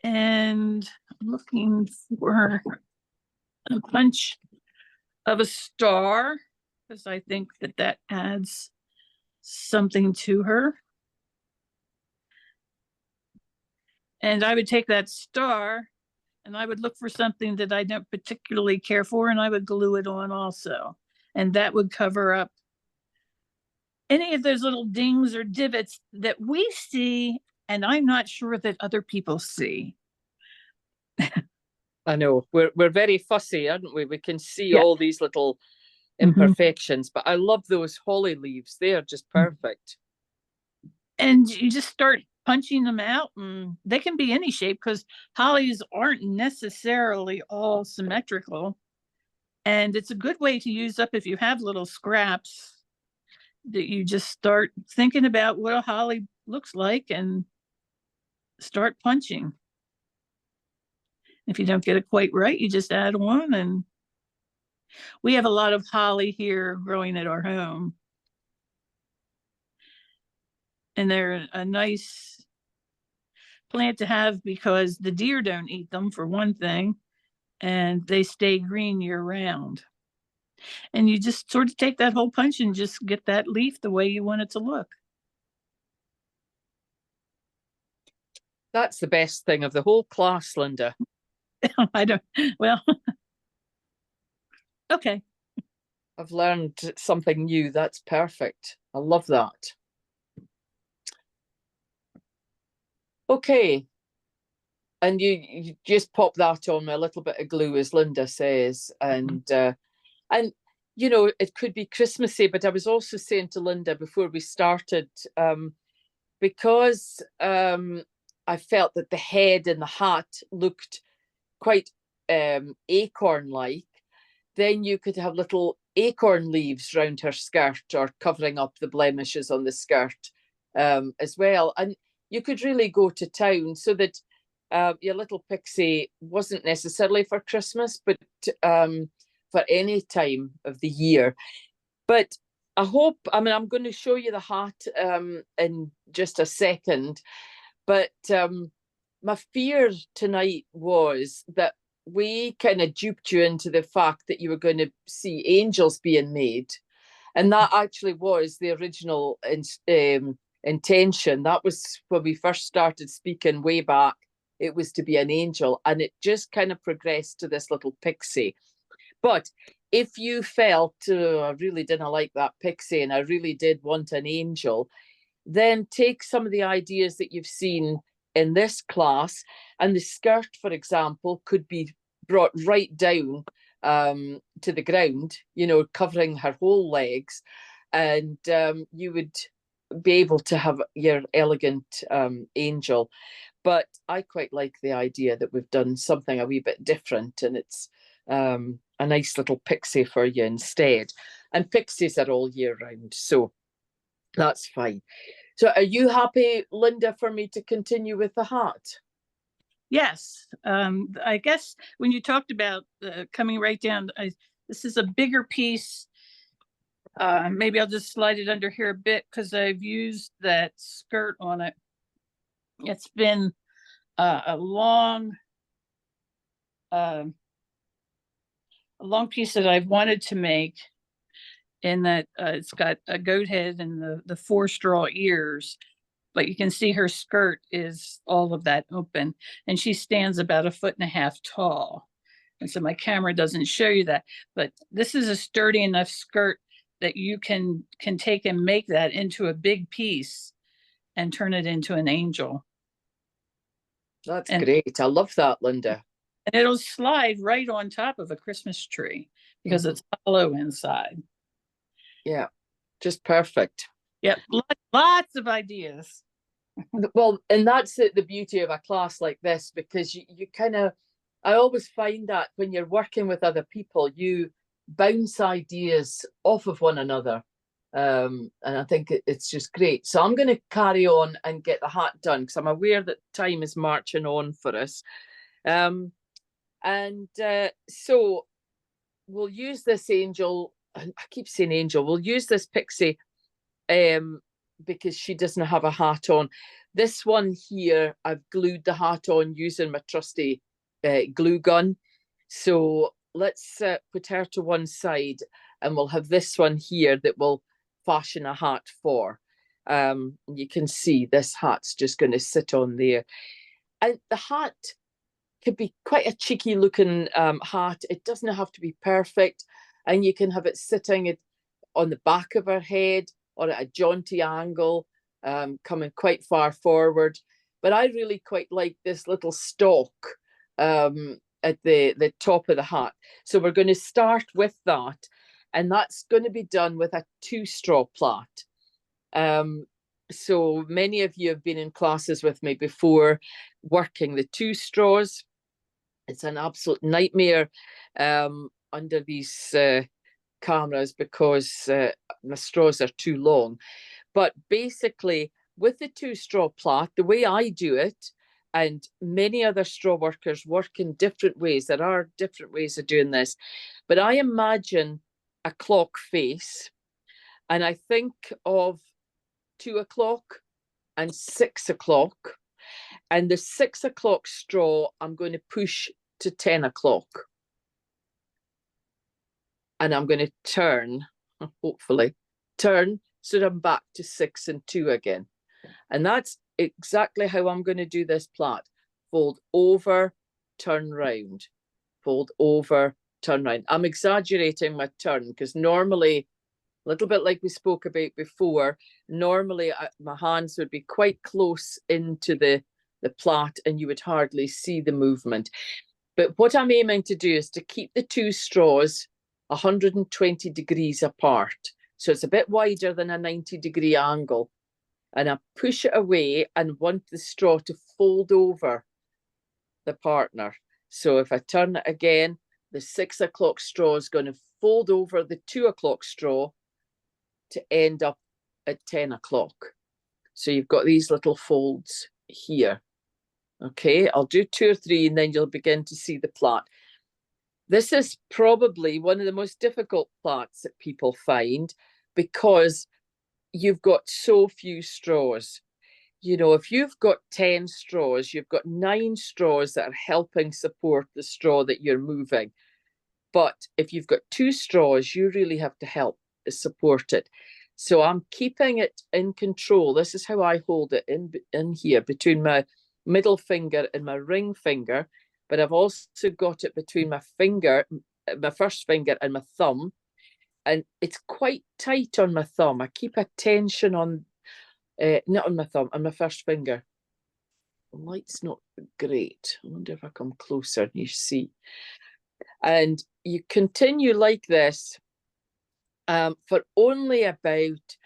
and I'm looking for a punch of a star, because I think that adds something to her. And I would take that star and I would look for something that I don't particularly care for, and I would glue it on also. And that would cover up any of those little dings or divots that we see, and I'm not sure that other people see. I know, we're very fussy, aren't we? We can see Yeah. all these little imperfections, but I love those holly leaves. They are just perfect. And you just start punching them out, and they can be any shape, because hollies aren't necessarily all symmetrical. And it's a good way to use up if you have little scraps, that you just start thinking about what a holly looks like and start punching. If you don't get it quite right, you just add one. And we have a lot of holly here growing at our home, and they're a nice plant to have because the deer don't eat them, for one thing, and they stay green year round. And you just sort of take that whole punch and just get that leaf the way you want it to look. That's the best thing of the whole class, Linda. I don't, well, okay. I've learned something new. That's perfect. I love that. Okay. And you just pop that on with a little bit of glue, as Linda says. And you know, it could be Christmassy, but I was also saying to Linda before we started, because I felt that the head and the hat looked quite acorn-like, then you could have little acorn leaves round her skirt or covering up the blemishes on the skirt as well. And you could really go to town so that your little Pixie wasn't necessarily for Christmas, but for any time of the year. But I hope, I mean, I'm going to show you the hat in just a second, but my fear tonight was that we kind of duped you into the fact that you were going to see angels being made. And that actually was the original intention. That was when we first started speaking way back. It was to be an angel, and it just kind of progressed to this little Pixie. But if you felt, I really didn't like that Pixie and I really did want an angel, then take some of the ideas that you've seen in this class, and the skirt, for example, could be brought right down to the ground, you know, covering her whole legs, and you would be able to have your elegant angel. But I quite like the idea that we've done something a wee bit different, and it's a nice little Pixie for you instead. And Pixies are all year round, so that's fine. So are you happy, Linda, for me to continue with the hat? Yes. I guess when you talked about coming right down, this is a bigger piece. Maybe I'll just slide it under here a bit because I've used that skirt on it. It's been a long piece that I've wanted to make, in that it's got a goat head and the 4 straw ears, but you can see her skirt is all of that open, and she stands about 1.5 feet tall. And so my camera doesn't show you that, but this is a sturdy enough skirt that you can take and make that into a big piece and turn it into an angel. That's great. I love that, Linda. And it'll slide right on top of a Christmas tree because it's hollow inside. Yeah, just perfect. Yep, lots of ideas. Well, and that's the beauty of a class like this, because you kind of, I always find that when you're working with other people, you bounce ideas off of one another. And I think it's just great. So I'm going to carry on and get the hat done because I'm aware that time is marching on for us. So we'll use this angel. I keep saying angel. We'll use this Pixie because she doesn't have a hat on. This one here, I've glued the hat on using my trusty glue gun. So let's put her to one side, and we'll have this one here that will fashion a hat for. You can see this hat's just going to sit on there. And the hat could be quite a cheeky looking hat. It doesn't have to be perfect. And you can have it sitting on the back of her head or at a jaunty angle, coming quite far forward. But I really quite like this little stalk at the top of the hat. So we're going to start with that. And that's going to be done with a 2-straw plait. So many of you have been in classes with me before working the 2 straws. It's an absolute nightmare under these cameras because my straws are too long. But basically, with the 2-straw plait, the way I do it, and many other straw workers work in different ways. There are different ways of doing this. But I imagine a clock face, and I think of 2 o'clock and 6 o'clock. And the 6 o'clock straw, I'm going to push to 10 o'clock. And I'm going to turn, hopefully, turn so that I'm back to 6 and 2 again. And that's exactly how I'm going to do this plait. Fold over, turn round, fold over, turn round. I'm exaggerating my turn because normally, a little bit like we spoke about before, normally my hands would be quite close into the plait and you would hardly see the movement. But what I'm aiming to do is to keep the two straws 120 degrees apart. So it's a bit wider than a 90-degree angle. And I push it away and want the straw to fold over the partner. So if I turn it again, the 6 o'clock straw is going to fold over the 2 o'clock straw to end up at 10 o'clock. So you've got these little folds here. Okay, I'll do 2 or 3 and then you'll begin to see the plait. This is probably one of the most difficult plaits that people find because you've got so few straws. You know, if you've got 10 straws, you've got 9 straws that are helping support the straw that you're moving. But if you've got 2 straws, you really have to help support it. So I'm keeping it in control. This is how I hold it in here between my middle finger and my ring finger. But I've also got it between my finger, my first finger and my thumb. And it's quite tight on my thumb. I keep a tension on, not on my thumb, on my first finger. The light's not great. I wonder if I come closer and you see. And you continue like this for only about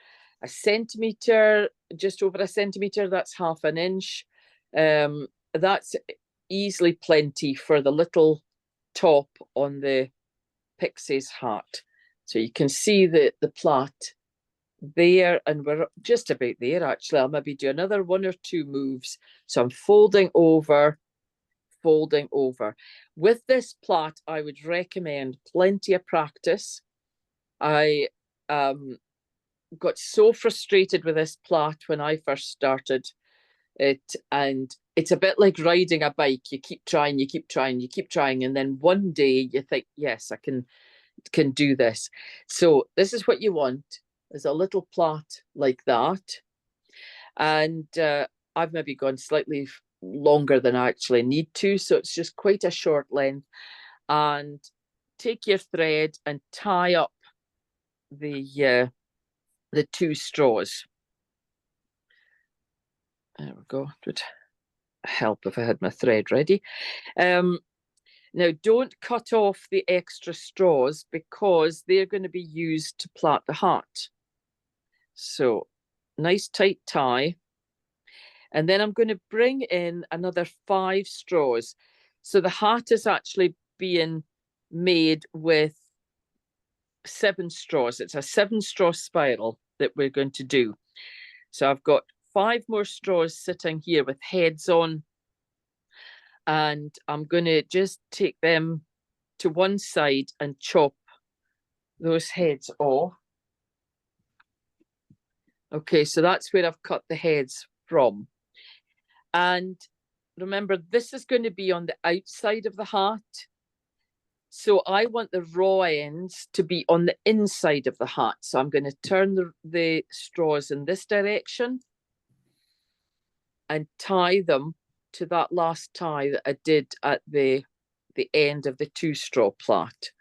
a centimetre, just over a centimetre, that's half an inch. That's easily plenty for the little top on the Pixie's hat. So you can see the plait there, and we're just about there actually. I'll maybe do another 1 or 2 moves. So I'm folding over, folding over. With this plait, I would recommend plenty of practice. I got so frustrated with this plait when I first started it, and it's a bit like riding a bike. You keep trying, you keep trying, you keep trying, and then one day you think, yes, I can do this. So this is what you want, is a little plait like that. And I've maybe gone slightly longer than I actually need to, so it's just quite a short length. And take your thread and tie up the 2 straws. There we go. It would help if I had my thread ready. Now, don't cut off the extra straws because they're going to be used to plait the hat. So, nice tight tie. And then I'm going to bring in another 5 straws. So the hat is actually being made with 7 straws. It's a 7-straw spiral that we're going to do. So I've got 5 more straws sitting here with heads on. And I'm going to just take them to one side and chop those heads off. Okay, so that's where I've cut the heads from. And remember, this is going to be on the outside of the hat. So I want the raw ends to be on the inside of the hat. So I'm going to turn the straws in this direction and tie them to that last tie that I did at the end of the 2-straw plait.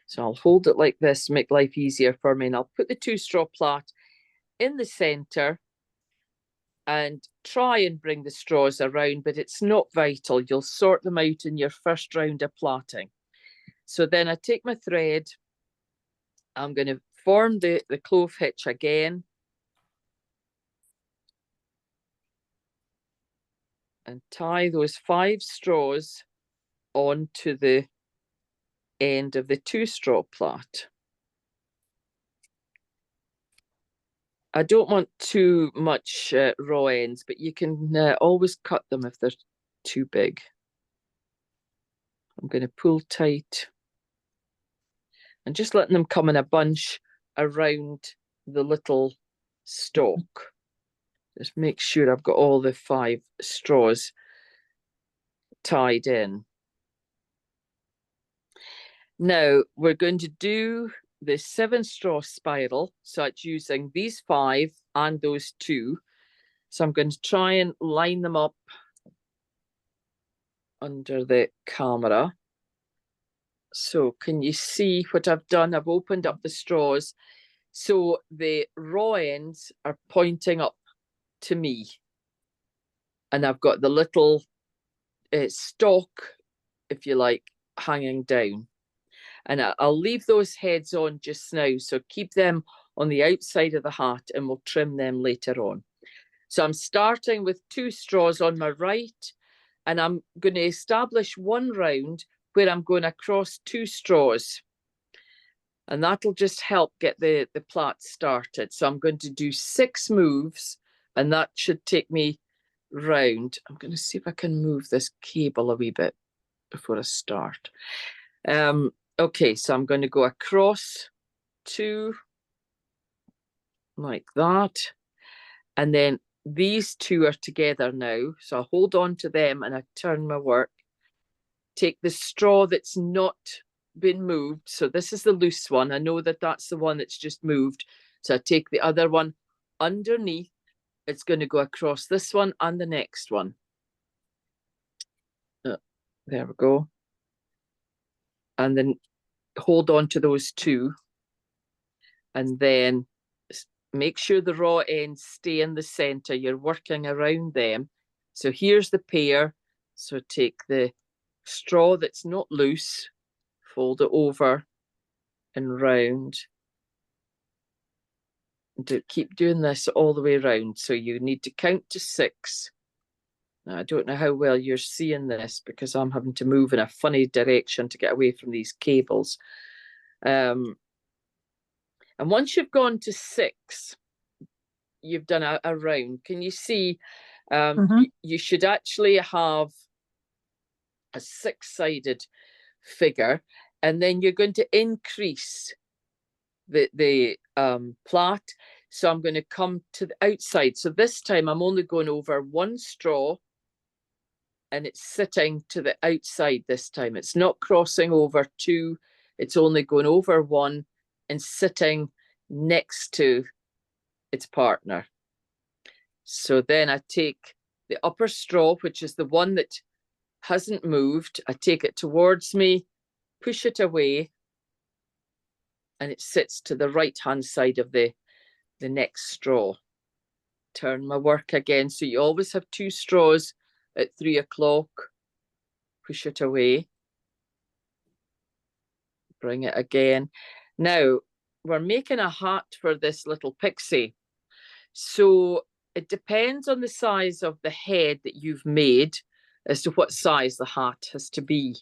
So I'll hold it like this, make life easier for me, and I'll put the 2-straw plait in the center and try and bring the straws around, but it's not vital. You'll sort them out in your first round of plaiting. So then I take my thread, I'm going to form the clove hitch again, and tie those 5 straws onto the end of the 2-straw plait. I don't want too much raw ends, but you can always cut them if they're too big. I'm going to pull tight and just letting them come in a bunch around the little stalk. Just make sure I've got all the 5 straws tied in. Now we're going to do the 7-straw spiral. So it's using these 5 and those 2. So I'm going to try and line them up under the camera. So can you see what I've done? I've opened up the straws. So the raw ends are pointing up to me. And I've got the little stalk, if you like, hanging down. And I'll leave those heads on just now. So keep them on the outside of the hat and we'll trim them later on. So I'm starting with 2 straws on my right, and I'm going to establish one round where I'm going across 2 straws. And that'll just help get the plait started. So I'm going to do 6 moves, and that should take me round. I'm going to see if I can move this cable a wee bit before I start. Okay, so I'm going to go across 2 like that. And then these 2 are together now. So I hold on to them and I turn my work. Take the straw that's not been moved. So this is the loose one. I know that that's the one that's just moved. So I take the other one underneath. It's going to go across this one and the next one. There we go. And then hold on to those 2. And then make sure the raw ends stay in the center. You're working around them. So here's the pair. So take the straw that's not loose, fold it over and round. Keep doing this all the way around. So you need to count to 6. Now, I don't know how well you're seeing this because I'm having to move in a funny direction to get away from these cables. And once you've gone to 6, you've done a round. Can you see? You should actually have a 6-sided figure, and then you're going to increase the plait. So I'm going to come to the outside. So this time I'm only going over 1 straw, and it's sitting to the outside this time. It's not crossing over 2. It's only going over 1 and sitting next to its partner. So then I take the upper straw, which is the one that hasn't moved. I take it towards me, push it away, and it sits to the right-hand side of the next straw. Turn my work again. So you always have 2 straws at 3 o'clock. Push it away. Bring it again. Now, we're making a hat for this little pixie. So it depends on the size of the head that you've made as to what size the hat has to be.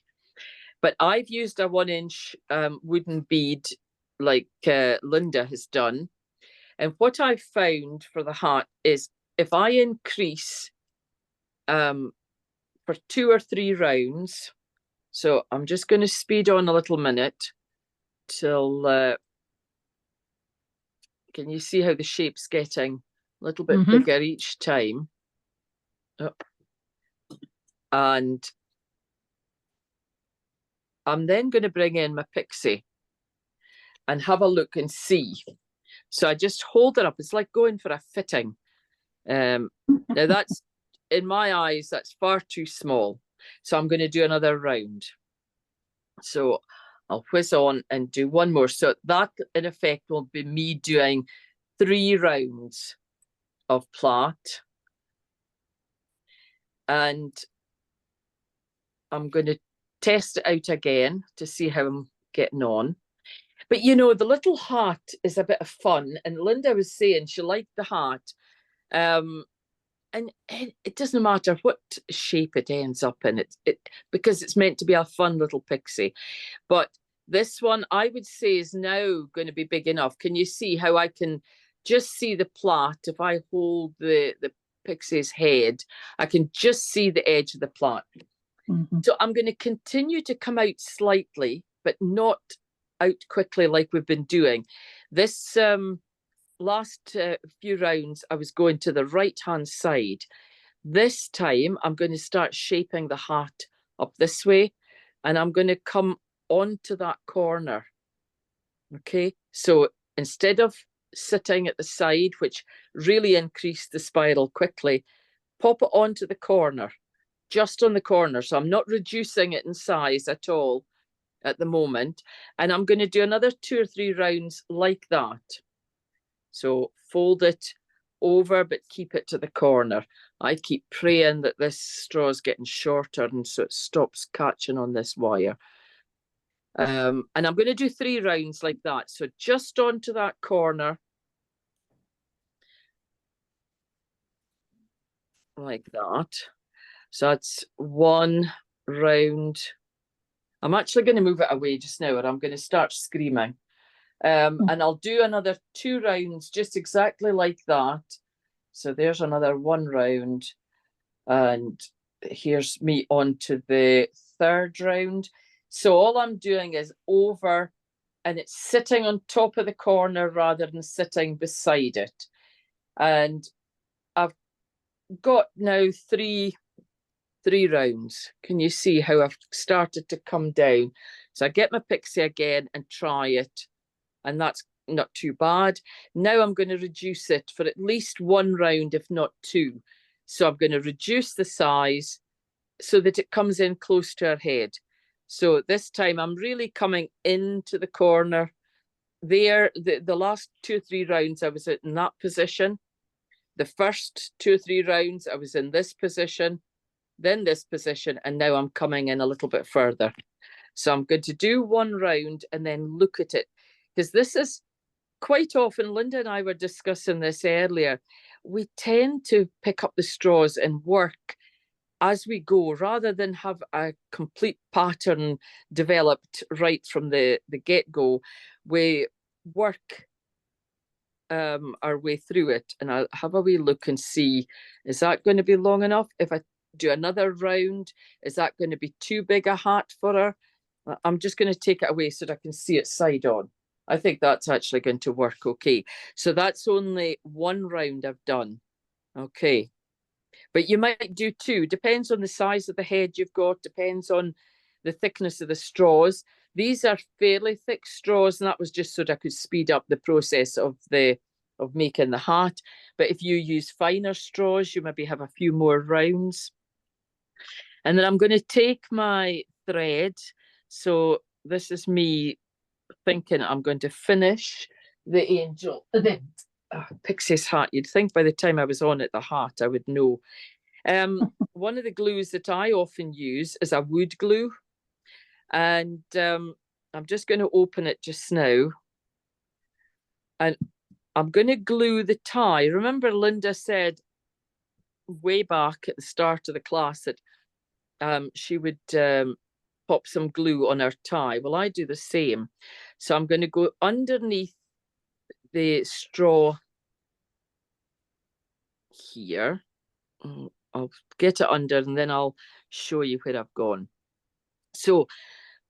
But I've used a 1-inch wooden bead like Linda has done. And what I found for the hat is if I increase for 2 or 3 rounds, so I'm just going to speed on a little minute till, can you see how the shape's getting a little bit bigger each time? Oh. And I'm then going to bring in my pixie and have a look and see. So I just hold it up. It's like going for a fitting. Now that's, in my eyes, that's far too small. So I'm going to do another round. So I'll whiz on and do 1 more. So that, in effect, will be me doing 3 rounds of plait. And I'm going to test it out again to see how I'm getting on. But, you know, the little hat is a bit of fun. And Linda was saying she liked the hat. And it doesn't matter what shape it ends up in, because it's meant to be a fun little pixie. But this one, I would say, is now going to be big enough. Can you see how I can just see the plait? If I hold the pixie's head, I can just see the edge of the plait. So I'm going to continue to come out slightly, but not out quickly like we've been doing. This last few rounds, I was going to the right-hand side. This time I'm going to start shaping the hat up this way, and I'm going to come onto that corner. Okay, so instead of sitting at the side, which really increased the spiral quickly, pop it onto the corner, just on the corner. So I'm not reducing it in size at all at the moment. And I'm going to do another 2 or 3 rounds like that. So fold it over, but keep it to the corner. I keep praying that this straw is getting shorter and so it stops catching on this wire. And I'm going to do 3 rounds like that. So just onto that corner, like that. So that's 1 round. I'm actually going to move it away just now, or I'm going to start screaming. And I'll do another 2 rounds just exactly like that. So there's another 1 round. And here's me on to the 3rd round. So all I'm doing is over, and it's sitting on top of the corner rather than sitting beside it. And I've got now 3 rounds. Can you see how I've started to come down? So I get my Pixie again and try it, and that's not too bad. Now I'm going to reduce it for at least 1 round, if not 2. So I'm going to reduce the size so that it comes in close to her head. So this time I'm really coming into the corner there. The last 2 or 3 rounds I was in that position. The first 2 or 3 rounds I was in this position, then this position, and now I'm coming in a little bit further. So I'm going to do 1 round and then look at it, because this is quite often, Linda and I were discussing this earlier, we tend to pick up the straws and work as we go rather than have a complete pattern developed right from the get-go. We work our way through it, and I'll have a wee look and see, is that going to be long enough? If I do another round, is that going to be too big a hat for her? I'm just going to take it away so that I can see it side on. I think that's actually going to work okay. So that's only 1 round I've done. Okay. But you might do 2. Depends on the size of the head you've got, depends on the thickness of the straws. These are fairly thick straws, and that was just so that I could speed up the process of making the hat. But if you use finer straws, you maybe have a few more rounds. And then I'm going to take my thread. So this is me thinking I'm going to finish the angel, the Pixie's hat. You'd think by the time I was on it, the hat, I would know. One of the glues that I often use is a wood glue. And I'm just going to open it just now. And I'm going to glue the tie. Remember Linda said way back at the start of the class that she would pop some glue on her tie. Well, I do the same. So I'm going to go underneath the straw here. I'll get it under and then I'll show you where I've gone. So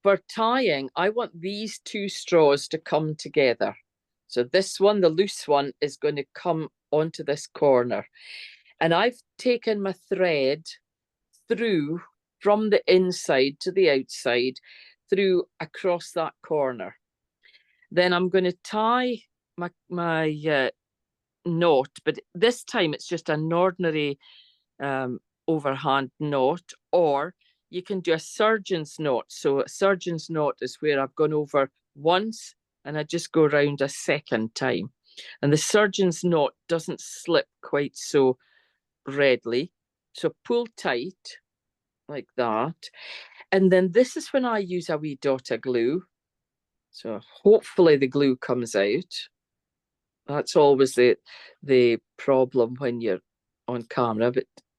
for tying, I want these 2 straws to come together. So this one, the loose one, is going to come onto this corner. And I've taken my thread through from the inside to the outside, through across that corner. Then I'm going to tie my knot, but this time it's just an ordinary overhand knot, or you can do a surgeon's knot. So a surgeon's knot is where I've gone over once and I just go around a second time. And the surgeon's knot doesn't slip quite so readily. So pull tight like that. And then this is when I use a wee dot of glue. So hopefully the glue comes out. That's always the problem when you're on camera.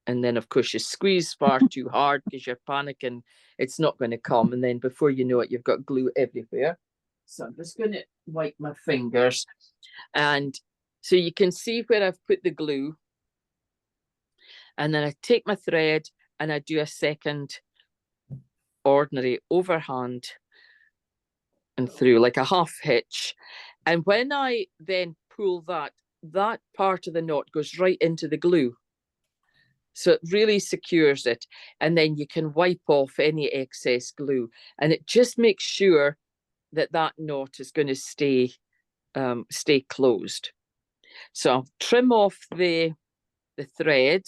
And then, of course, you squeeze far too hard because you're panicking it's not going to come. And then before you know it, you've got glue everywhere. So I'm just going to wipe my fingers. And so you can see where I've put the glue. And then I take my thread and I do a second ordinary overhand and through like a half hitch. And when I then pull that part of the knot goes right into the glue. So it really secures it. And then you can wipe off any excess glue. And it just makes sure that that knot is going to stay closed. So I'll trim off the thread.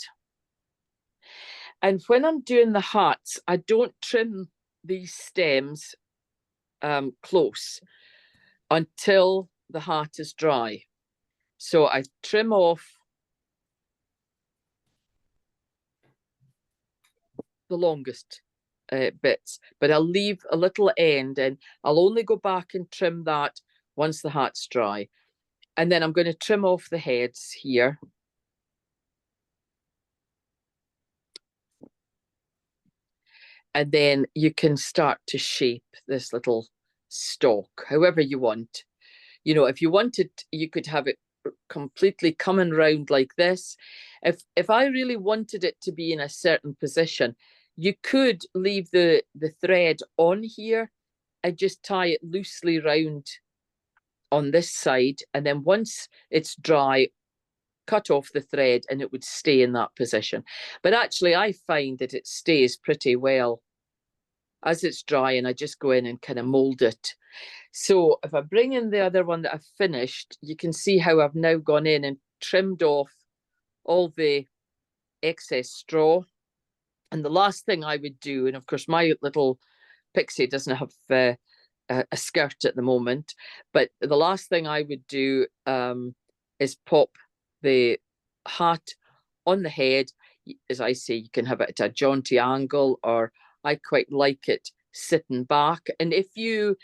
And when I'm doing the hearts, I don't trim these stems close until the heart is dry. So I trim off the longest bits, but I'll leave a little end, and I'll only go back and trim that once the heart's dry. And then I'm going to trim off the heads here. And then you can start to shape this little stalk however you want. You know, if you wanted, you could have it completely coming round like this. If I really wanted it to be in a certain position, you could leave the thread on here and just tie it loosely round on this side. And then once it's dry, cut off the thread and it would stay in that position. But actually, I find that it stays pretty well as it's dry, and I just go in and kind of mold it. So if I bring in the other one that I've finished, you can see how I've now gone in and trimmed off all the excess straw. And the last thing I would do, and of course my little Pixie doesn't have a skirt at the moment, but the last thing I would do is pop the hat on the head. As I say, you can have it at a jaunty angle, or I quite like it sitting back. And if you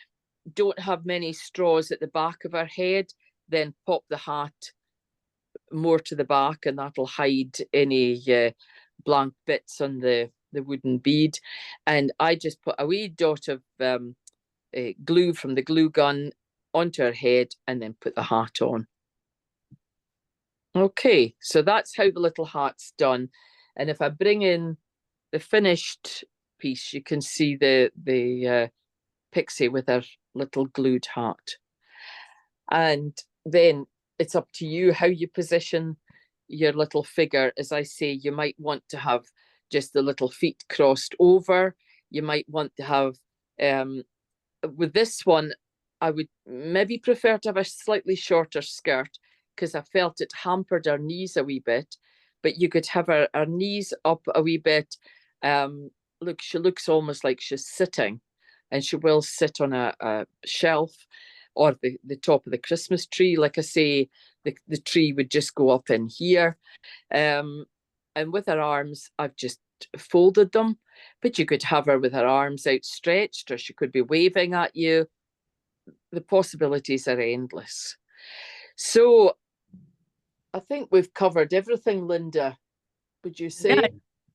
don't have many straws at the back of her head, then pop the hat more to the back, and that'll hide any blank bits on the wooden bead. And I just put a wee dot of glue from the glue gun onto her head and then put the hat on. Okay, so that's how the little hat's done. And if I bring in the finished piece, you can see the Pixie with her little glued hat. And then it's up to you how you position your little figure. As I say, you might want to have just the little feet crossed over. You might want to have, with this one, I would maybe prefer to have a slightly shorter skirt, because I felt it hampered her knees a wee bit. But you could have her knees up a wee bit. Look, she looks almost like she's sitting, and she will sit on a shelf or the top of the Christmas tree. Like I say, the tree would just go up in here. And with her arms, I've just folded them, but you could have her with her arms outstretched, or she could be waving at you. The possibilities are endless. So I think we've covered everything, Linda, would you say? Yeah.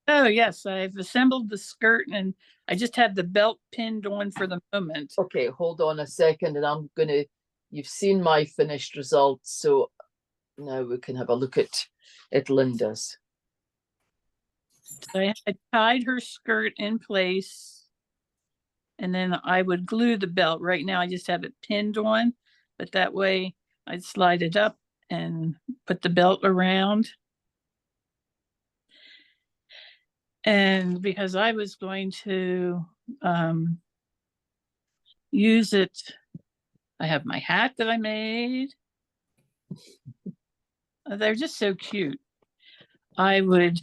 Oh, yes, I've assembled the skirt and I just have the belt pinned on for the moment. Okay, hold on a second, and you've seen my finished results, so now we can have a look at Linda's. I had tied her skirt in place, and then I would glue the belt. Right now I just have it pinned on, but that way I'd slide it up and put the belt around. And because I was going to use it, I have my hat that I made. They're just so cute. I would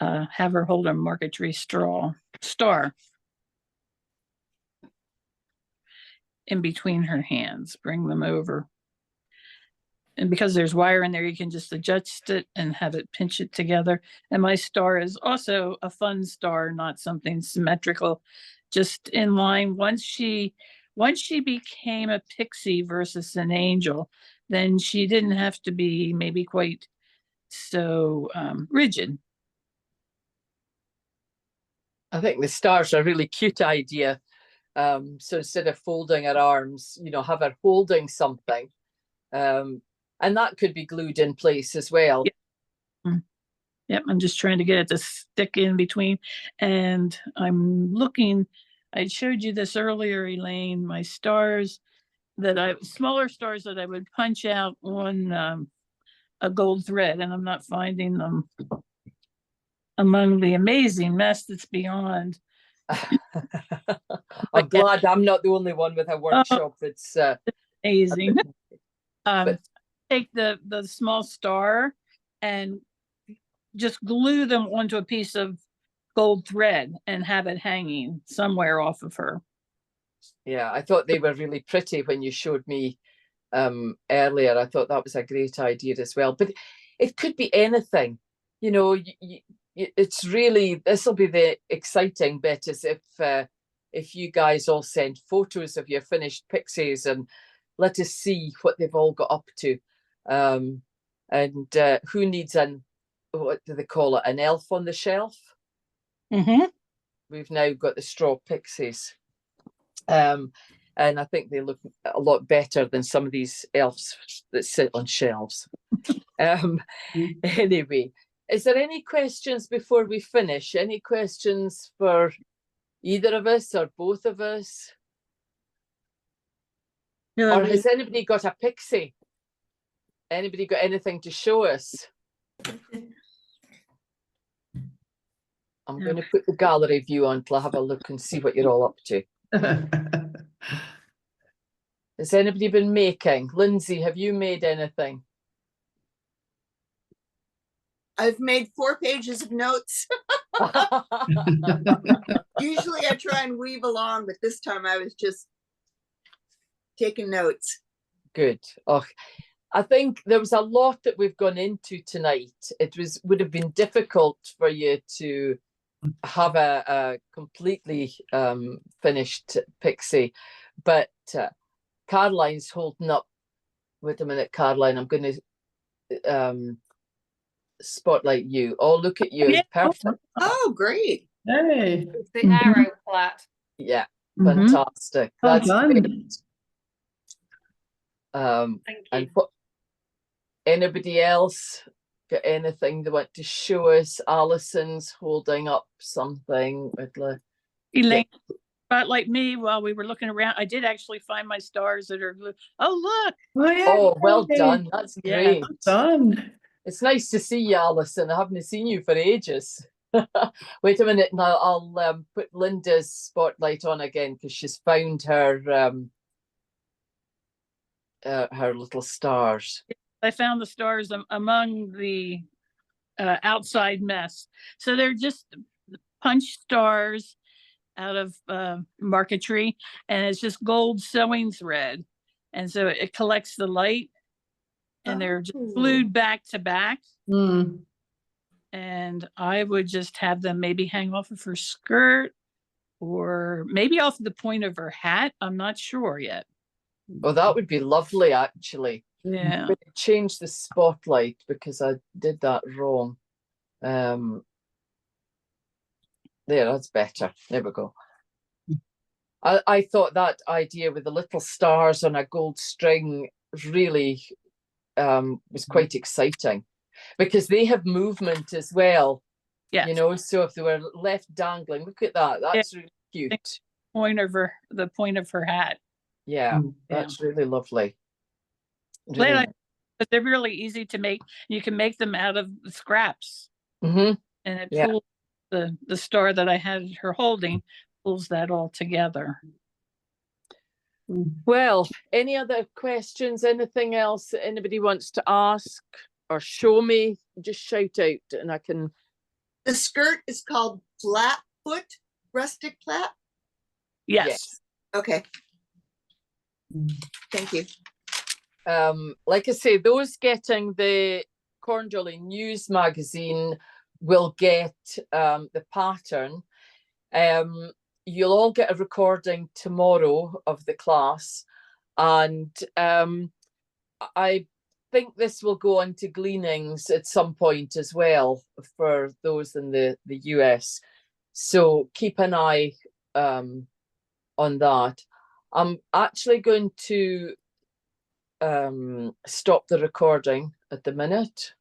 have her hold a marquetry star in between her hands, bring them over. And because there's wire in there, you can just adjust it and have it pinch it together. And my star is also a fun star, not something symmetrical, just in line. Once she became a pixie versus an angel, then she didn't have to be maybe quite so rigid. I think the stars are a really cute idea. So instead of folding her arms, have her holding something. And that could be glued in place as well. Yep, I'm just trying to get it to stick in between. And I'm looking, I showed you this earlier, Elaine, my stars smaller stars that I would punch out on a gold thread, and I'm not finding them among the amazing mess that's beyond. I'm glad I'm not the only one with a workshop that's Amazing. But- Take the small star and just glue them onto a piece of gold thread and have it hanging somewhere off of her. Yeah, I thought they were really pretty when you showed me earlier. I thought that was a great idea as well. But it could be anything, you know. It's really, this will be the exciting bit, is if you guys all send photos of your finished pixies and let us see what they've all got up to. And who needs what do they call it, an elf on the shelf? Mm-hmm. We've now got the straw pixies. And I think they look a lot better than some of these elves that sit on shelves. Anyway, is there any questions before we finish? Any questions for either of us or both of us? Or has anybody got a pixie? Anybody got anything to show us? I'm going to put the gallery view on till I have a look and see what you're all up to. Has anybody been making? Lindsay, have you made anything? I've made 4 pages of notes. Usually I try and weave along, but this time I was just taking notes. Good. Oh, I think there was a lot that we've gone into tonight. Would have been difficult for you to have a completely finished pixie, but Caroline's holding up. Wait a minute, Caroline, I'm going to spotlight you. Oh, look at you. Yeah. Perfect. Oh, great. Hey, The arrow flat. Yeah, Mhm. fantastic. well That's done. great. Thank And you. what, anybody else got anything they want to show us? Alison's holding up something with Elaine, but like me, while we were looking around, I did actually find my stars that are glued. Oh, look. Oh, yeah. Oh, well yay. done. That's Yeah. great. Well done. It's nice to see you, Alison. I haven't seen you for ages. Wait a minute now. I'll put Linda's spotlight on again because she's found her little stars. I found the stars among the outside mess. So they're just punch stars out of marquetry, and it's just gold sewing thread. And so it collects the light, and they're just glued back to back. Mm. And I would just have them maybe hang off of her skirt or maybe off the point of her hat. I'm not sure yet. Oh, that would be lovely, actually. Yeah. I'm going to change the spotlight because I did that wrong. There, that's better. There we go. I thought that idea with the little stars on a gold string really was quite exciting because they have movement as well. Yeah. You know, so if they were left dangling, look at that. That's really cute. The point of her hat. Yeah, that's really lovely. Really. But they're really easy to make. You can make them out of the scraps. Mm-hmm. And it pulls the star that I had her holding, pulls that all together. Well, any other questions? Anything else that anybody wants to ask or show me? Just shout out and I can. The skirt is called Flatfoot Rustic Plat. Yes. Okay. Thank you. Like I say, those getting the Cornjolly News magazine will get the pattern. You'll all get a recording tomorrow of the class, and I think this will go on to Gleanings at some point as well for those in the US. So keep an eye on that. I'm actually going to stop the recording at the minute.